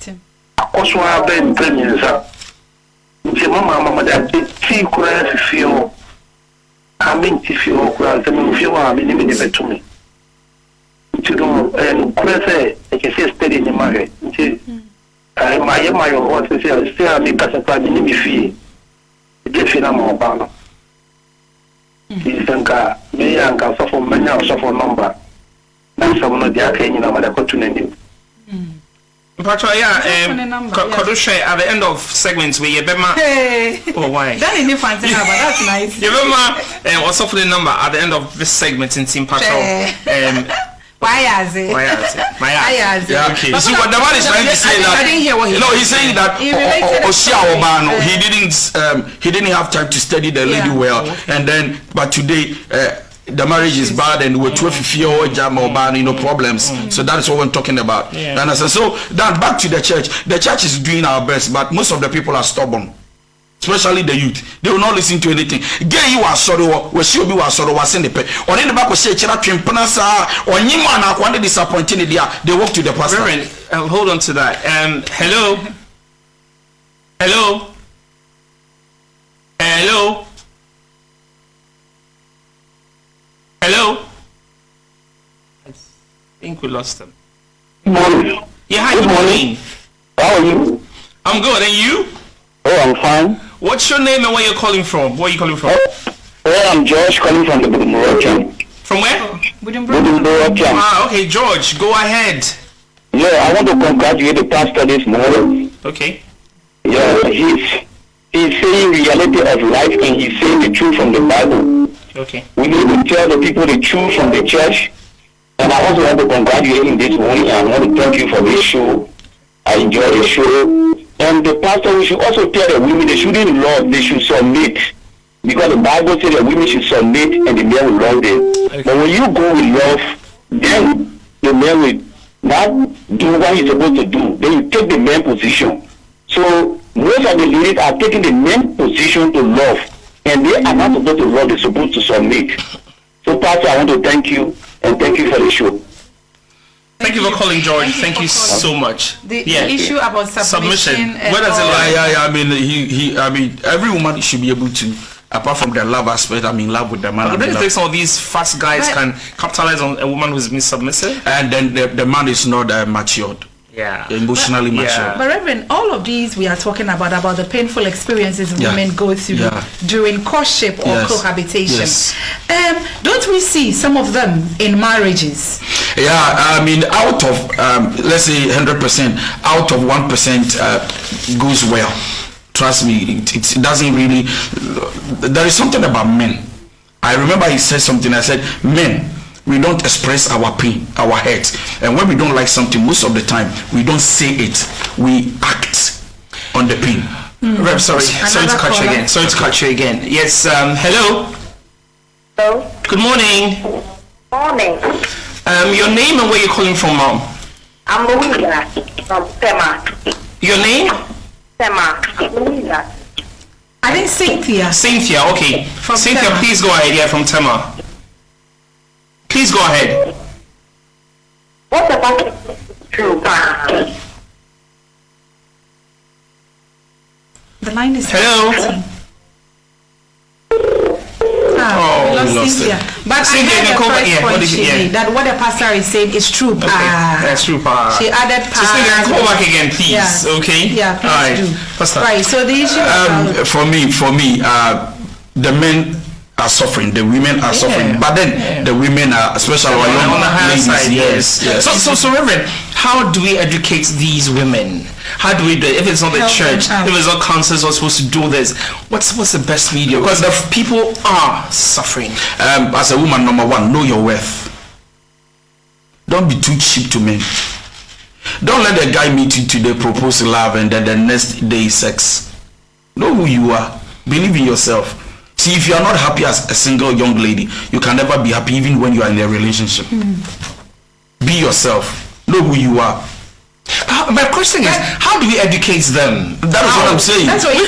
D: Akoswa ben premierza. Nti mama da ti kura fio. Amin ti fio kura te me fio wa me ni me betumi. Nti do kura se e ke se steady ni mare. Nti ma yo o se a mi kasa pa ni mi fi. De fina mo ba no. Isanka me yanka so for manya so for number. Na so no dia ka ni na ma da ko tunani.
A: Patrick, Kodoshe, at the end of segments where you bema. Oh, why?
B: That is different, but that's nice.
A: You bema, what's up for the number at the end of this segment in Team Patrol?
C: Yeah, okay. You see what the man is trying to say that?
B: I didn't hear what he
C: No, he's saying that he didn't have time to study the lady well, and then but today. The marriage is bad and we're 12 years jam or bad, problems. So that is what we're talking about. Yeah. And so then back to the church. The church is doing our best, but most of the people are stubborn, especially the youth. They will not listen to anything. Gay, you are sorry. We should be sorry. Was in the pay. Or in the back, we say, "Chira Trimpanasa." Or Nimana, one disappointing. They walk to the pastor.
A: Reverend, hold on to that. Hello. Hello? I think we lost him.
D: Good morning.
A: Yeah, hi, good morning.
D: How are you?
A: I'm good, and you?
D: Oh, I'm fine.
A: What's your name and where you're calling from? Where are you calling from?
D: I'm George, calling from the Budumburokian.
A: From where?
D: Budumburokian.
A: Okay, George, go ahead.
D: Yeah, I want to congratulate the pastor this morning.
A: Okay.
D: Yeah, he's saying reality of life and he's saying the truth from the Bible.
A: Okay.
D: We need to tell the people the truth from the church. And I also want to congratulate him this morning. I want to thank you for this show. I enjoy the show. And the pastor, we should also tell the women they shouldn't love, they should submit. Because the Bible says that women should submit and the men will love them. Okay. But when you go with love, then the man will not do what he's supposed to do. Then you take the man position. So most of the ladies are taking the man position to love. And they are not supposed to love, they're supposed to submit. So Pastor, I want to thank you and thank you for the show.
A: Thank you for calling, George. Thank you so much.
B: The issue about submission.
A: Where does it lie?
C: I mean, every woman should be able to, apart from the love aspect, love with the man.
A: I don't think some of these fast guys can capitalize on a woman who's been submissive.
C: And then the man is not matured.
A: Yeah,
C: emotionally mature.
B: But Reverend, all of these we are talking about the painful experiences women go through during courtship or cohabitation. Yes. Don't we see some of them in marriages?
C: Yeah, out of let's say 100%, out of 1% goes well. Trust me, it doesn't really. There is something about men. I remember he said something. I said, men, we don't express our pain, our hurt, and when we don't like something, most of the time we don't say it, we act on the pain.
A: Rep, sorry to cut you again. Yes, hello.
E: Hello.
A: Good morning.
E: Morning.
A: Your name and where you're calling from, Mom?
E: I'm Louisa from Tema.
A: Your name?
E: Tema. Louisa.
B: I think Cynthia.
A: Cynthia, okay. From Cynthia, Tema. Please go ahead. Yeah, from Tema. Please go ahead.
E: What about true?
B: The line is.
A: Hello.
B: We lost Cynthia. But
A: Cynthia,
B: I heard the first point she made, that what the pastor is saying is true.
A: Okay. That's true.
B: She added
A: so Cynthia, call back again, please.
B: Yes.
A: Okay.
B: Yeah, please
A: right.
B: do.
A: Pastor.
B: Right. So the issue.
C: For me, the men are suffering, the women are suffering, but then the women are, especially our young
A: on the higher side. Yes. So Reverend, how do we educate these women? How do we do it? If it's not the church, if it's not councils who are supposed to do this, what's the best medium? Because the people are suffering.
C: As a woman, number one, know your worth. Don't be too cheap to men. Don't let the guy meet you today, propose love, and then the next day sex. Know who you are. Believe in yourself. See, if you are not happy as a single young lady, you can never be happy even when you are in a relationship. Be yourself. Know who you are.
A: My question is, how do we educate them?
C: That is what I'm saying.
B: That's what
C: I'm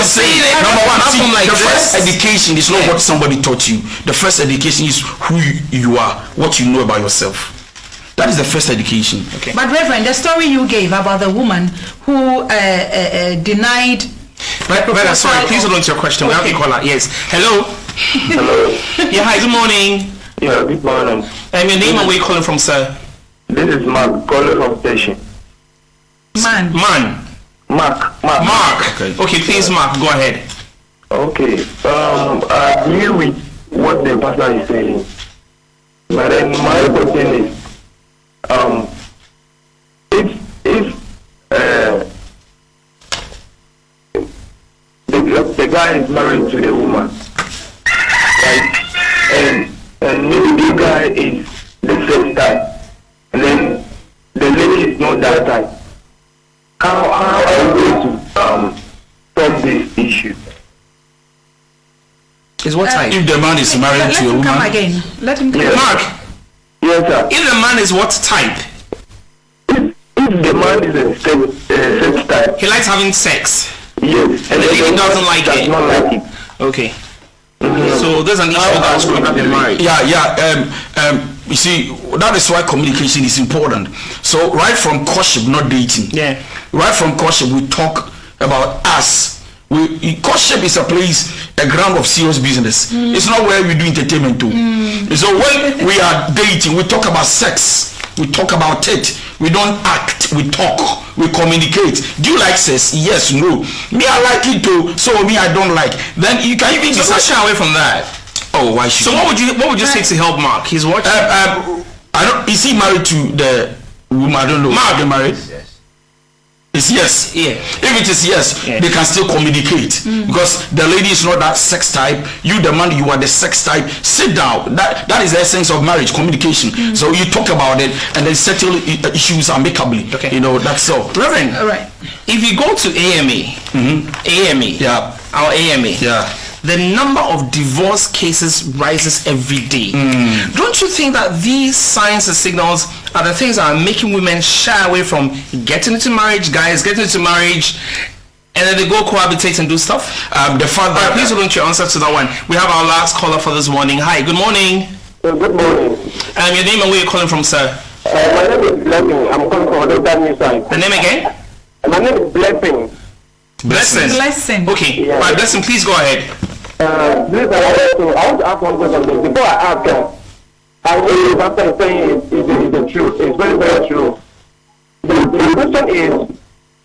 C: saying. Number one,
A: like
C: the first education is not what somebody taught you. The first education is who you are, what you know about yourself. That is the first education.
B: Okay. But Reverend, the story you gave about the woman who denied.
A: Sorry, please hold on to your question. Okay. We have a caller. Yes. Hello.
D: Hello.
A: Yeah. Hi. Good morning.
D: Yeah. Good morning.
A: Your name and where you calling from, sir?
D: This is Mark calling from station.
A: Mark. Okay. Please, Mark. Go ahead.
D: Okay. I agree with what the pastor is saying, but then my question is, if the guy is married to the woman, right? And maybe the guy is the same type, and then the lady is not that type. How are we going to solve this issue?
A: Is what type?
C: If the man is married to a woman.
B: Come again. Let him come.
D: Yes.
A: Mark,
D: Yes, sir.
A: if the man is what type?
D: If the man is a sex type,
A: He likes having sex.
D: yes,
A: And the lady doesn't like
D: does
A: it.
D: not like it.
A: Okay. So there's an issue that's going up in marriage.
C: You see, that is why communication is important. So right from courtship, not dating.
A: Yeah.
C: Right from courtship, we talk about us. Courtship is a place, a ground of serious business. It's not where we do entertainment too. So when we are dating, we talk about sex. We talk about it. We don't act. We talk. We communicate. Do you like sex? Yes, no. Me, I like it too. So me, I don't like. Then you can even
A: So let's shy away from that.
C: Oh, why should?
A: So what would you say to help Mark? He's watching.
C: I don't. Is he married to the woman? I don't know.
A: Mark,
C: are they married? It's yes.
A: Yeah.
C: If it is yes,
A: Yeah.
C: they can still communicate because the lady is not that sex type. You, the man, you are the sex type. Sit down. That is the essence of marriage, communication. So you talk about it and then settle issues amicably.
A: Okay.
C: You know, that's all.
A: Reverend,
B: All right.
A: if you go to AME,
C: Yeah.
A: our AME,
C: Yeah.
A: the number of divorce cases rises every day. Don't you think that these signs and signals are the things that are making women shy away from getting into marriage, guys getting into marriage, and then they go cohabitate and do stuff?
C: The fact
A: Alright,
C: that
A: please hold on to your answer to that one. We have our last caller for this morning. Hi, good morning.
D: Good morning.
A: Your name and where you're calling from, sir?
D: My name is Blessing. I'm calling from the new side.
A: The name again?
D: My name is Blessing.
A: Blessing.
B: Blessing.
A: Okay,
D: Yeah.
A: right, Blessing, please go ahead.
D: Please, I want to ask one question. Before I ask her, I know Pastor is saying is the truth. It's very, very true. The question is,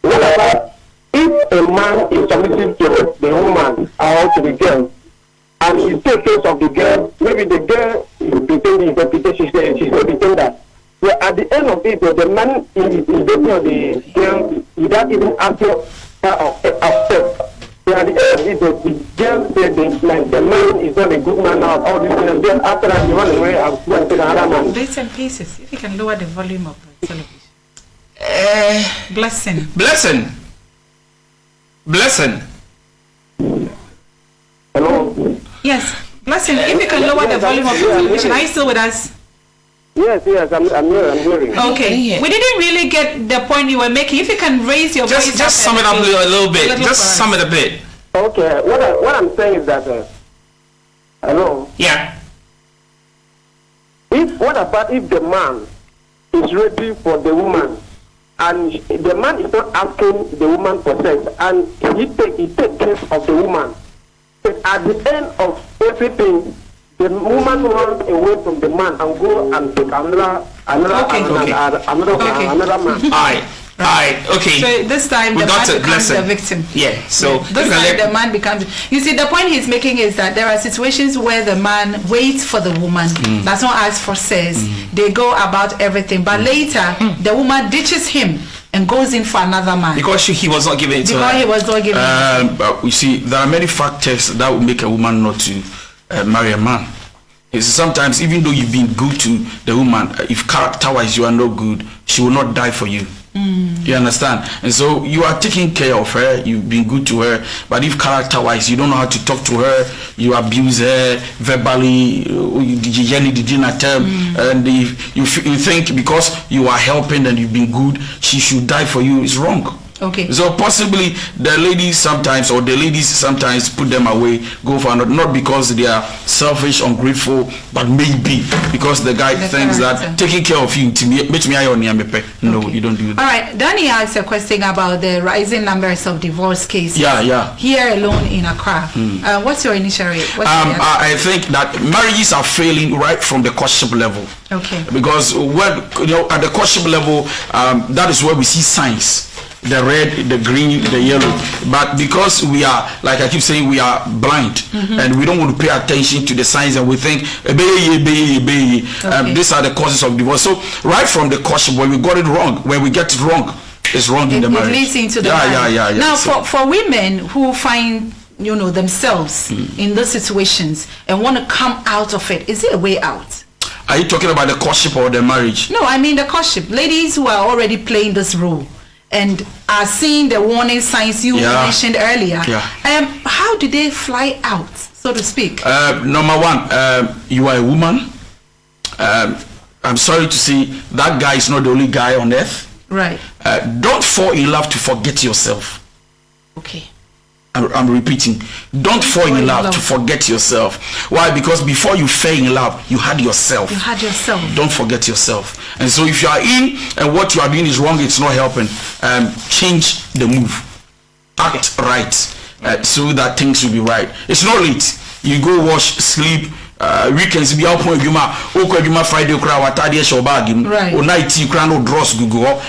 D: what about if a man is submissive to the woman or to the girl, and he takes case of the girl, maybe the girl is between the interpretation, she's not between that. So at the end of it, the man is dating of the girl without even asking her of sex. So at the end of it, the girl said the man is not a good man now, all these things. Then after that, he run away and went to another man.
B: Bits and pieces. If you can lower the volume of the television. Blessing.
A: Blessing.
D: Hello?
B: Yes. Blessing. If you can lower the volume of the television. Are you still with us?
D: Yes, I'm hearing.
B: Okay. We didn't really get the point you were making. If you can raise your voice.
A: Just sum it up a little bit. Just sum it a bit.
D: Okay, what I'm saying is that, hello?
A: Yeah.
D: What about if the man is ready for the woman, and the man is not asking the woman for sex, and he take care of the woman, but at the end of everything, the woman runs away from the man and go and take another man.
A: Alright, okay.
B: So this time
A: We
B: the
A: got
B: man
A: it,
B: becomes
A: Blessing.
B: the victim.
A: Yeah, so
B: This time the man becomes. You see, the point he's making is that there are situations where the man waits for the woman, does not ask for sex. They go about everything, but later the woman ditches him and goes in for another man
A: because he was not giving it to
B: because
A: her.
B: he was not giving.
C: But we see there are many factors that will make a woman not to marry a man. It's sometimes even though you've been good to the woman, if character-wise you are not good, she will not die for you. You understand? And so you are taking care of her, you've been good to her, but if character-wise you don't know how to talk to her, you abuse her verbally, and if you think because you are helping and you've been good, she should die for you, is wrong.
B: Okay.
C: So possibly the ladies sometimes put them away, go for another, not because they are selfish, ungrateful, but maybe because the guy thinks that taking care of you to me, no, you don't do that.
B: All right. Danny asked a question about the rising numbers of divorce cases.
C: Yeah.
B: Here alone in Accra. What's your initial rate?
C: I think that marriages are failing right from the courtship level.
B: Okay.
C: Because when at the courtship level, that is where we see signs. The red, the green, the yellow. But because we are, like I keep saying, we are blind and we don't want to pay attention to the signs, and we think these are the causes of divorce. So right from the courtship, when we got it wrong, when we get it wrong, it's wrong in the marriage.
B: It leads into the marriage.
C: Yeah.
B: Now,
C: so,
B: for women who find themselves in those situations and want to come out of it, is there a way out?
C: Are you talking about the courtship or the marriage?
B: No, I mean the courtship. Ladies who are already playing this role and are seeing the warning signs you mentioned earlier. How do they fly out, so to speak?
C: Number one, you are a woman. I'm sorry to say that guy is not the only guy on earth.
B: Right.
C: Don't fall in love to forget yourself.
B: Okay.
C: I'm repeating. Don't fall in love to forget yourself. Why? Because before you fell in love, you had yourself.
B: You had yourself.
C: Don't forget yourself. And so if you are in and what you are doing is wrong, it's not helping, change the move. Act right so that things will be right. It's not late. You go wash, sleep. Weekends be out point juma Friday cry watadi show bag him or night you cry no dross google.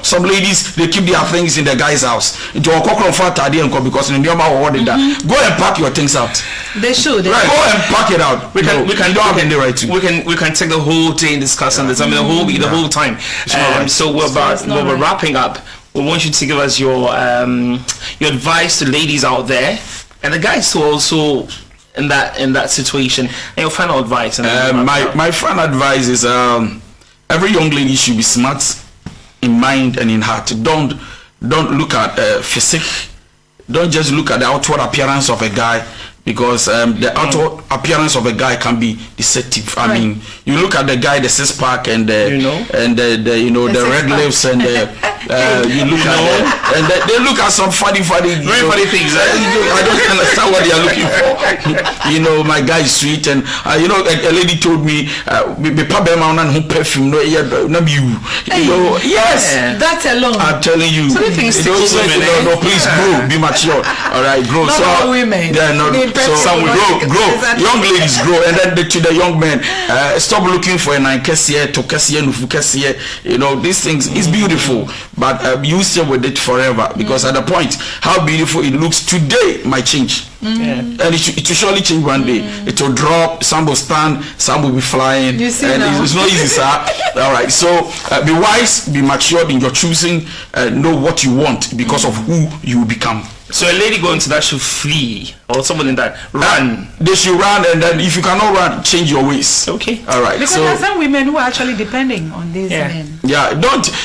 C: Some ladies they keep their things in the guy's house into a cockroach fat because in the that go and pack your things out.
B: They should.
C: Right. Go and pack it out. We can
A: take the whole day discussing this. I mean the whole time. So we're wrapping up. We want you to give us your advice to ladies out there and the guys who also in that situation, and your final advice.
C: My final advice is every young lady should be smart in mind and in heart. Don't look at physique. Don't just look at the outward appearance of a guy, because the outward appearance of a guy can be deceptive. I mean, you look at the guy, the six pack and the red lips and you look at and they look at some funny
A: very funny things.
C: I don't understand what they are looking for. My guy is sweet, and a lady told me perfume yes,
B: that alone.
C: I'm telling you.
B: So
C: no, please grow, be mature. All right, grow.
B: Not all women.
C: Yeah, no. So grow. Young ladies grow, and then to the young men, stop looking for a 9 kesiye to kesiye nufu kesiye. These things is beautiful, but you stay with it forever, because at the point how beautiful it looks today might change. And it will surely change one day. It will drop, some will stand, some will be flying, and it's not easy, sir. All right, so be wise, be matured in your choosing, know what you want because of who you become.
A: So a lady going to that should flee, or someone in that run.
C: They should run, and then if you cannot run, change your ways.
A: Okay.
C: All right.
B: Because there are some women who are actually depending on these men.
C: Yeah.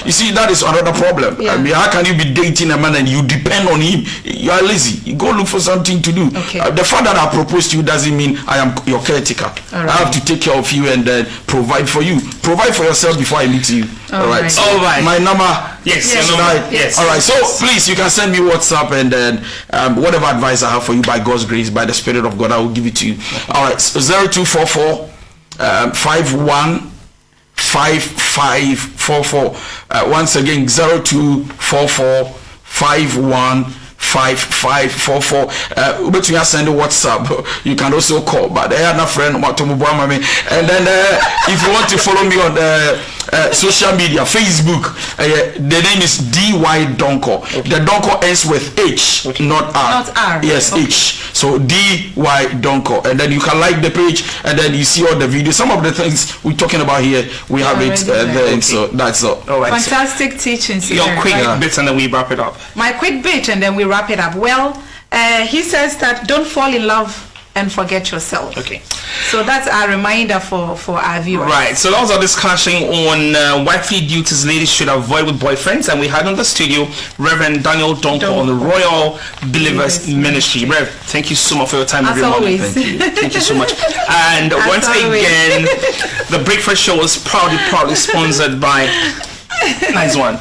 C: You see, that is another problem.
B: Yeah.
C: I mean, how can you be dating a man and you depend on him? You are lazy. You go look for something to do.
B: Okay.
C: The fact that I proposed to you doesn't mean I am your caretaker.
B: All right.
C: I have to take care of you and then provide for you. Provide for yourself before I meet you. All right. So
A: all right.
C: my number.
A: Yes.
B: Yes.
C: All right. So please, you can send me WhatsApp, and then whatever advice I have for you, by God's grace, by the Spirit of God, I will give it to you. All right. So 0244 51 5544. Once again, 0244 51 5544. But you send a WhatsApp. You can also call. But I have a friend, and then if you want to follow me on social media, Facebook, the name is DY Donkoh. Okay. The Donkoh ends with H, not R.
B: Not R.
C: Yes, okay. H. So DY Donkoh, and then you can like the page, and then you see all the videos. Some of the things we're talking about here, we have it there. Okay. So that's all.
A: All right.
B: Fantastic teachings.
A: Your quick bits, and then we wrap it up.
B: My quick bit, and then we wrap it up. Well, he says that don't fall in love and forget yourself.
A: Okay.
B: So that's our reminder for our viewers.
A: Right. So that was our discussion on wifely duties ladies should avoid with boyfriends, and we had on the studio Reverend Daniel Donkoh on the Royal Believers Ministry. Rev, thank you so much for your time,
B: everyone.
A: Always. Thank you so much. And once again, the Breakfast Show was proudly sponsored by Nice One.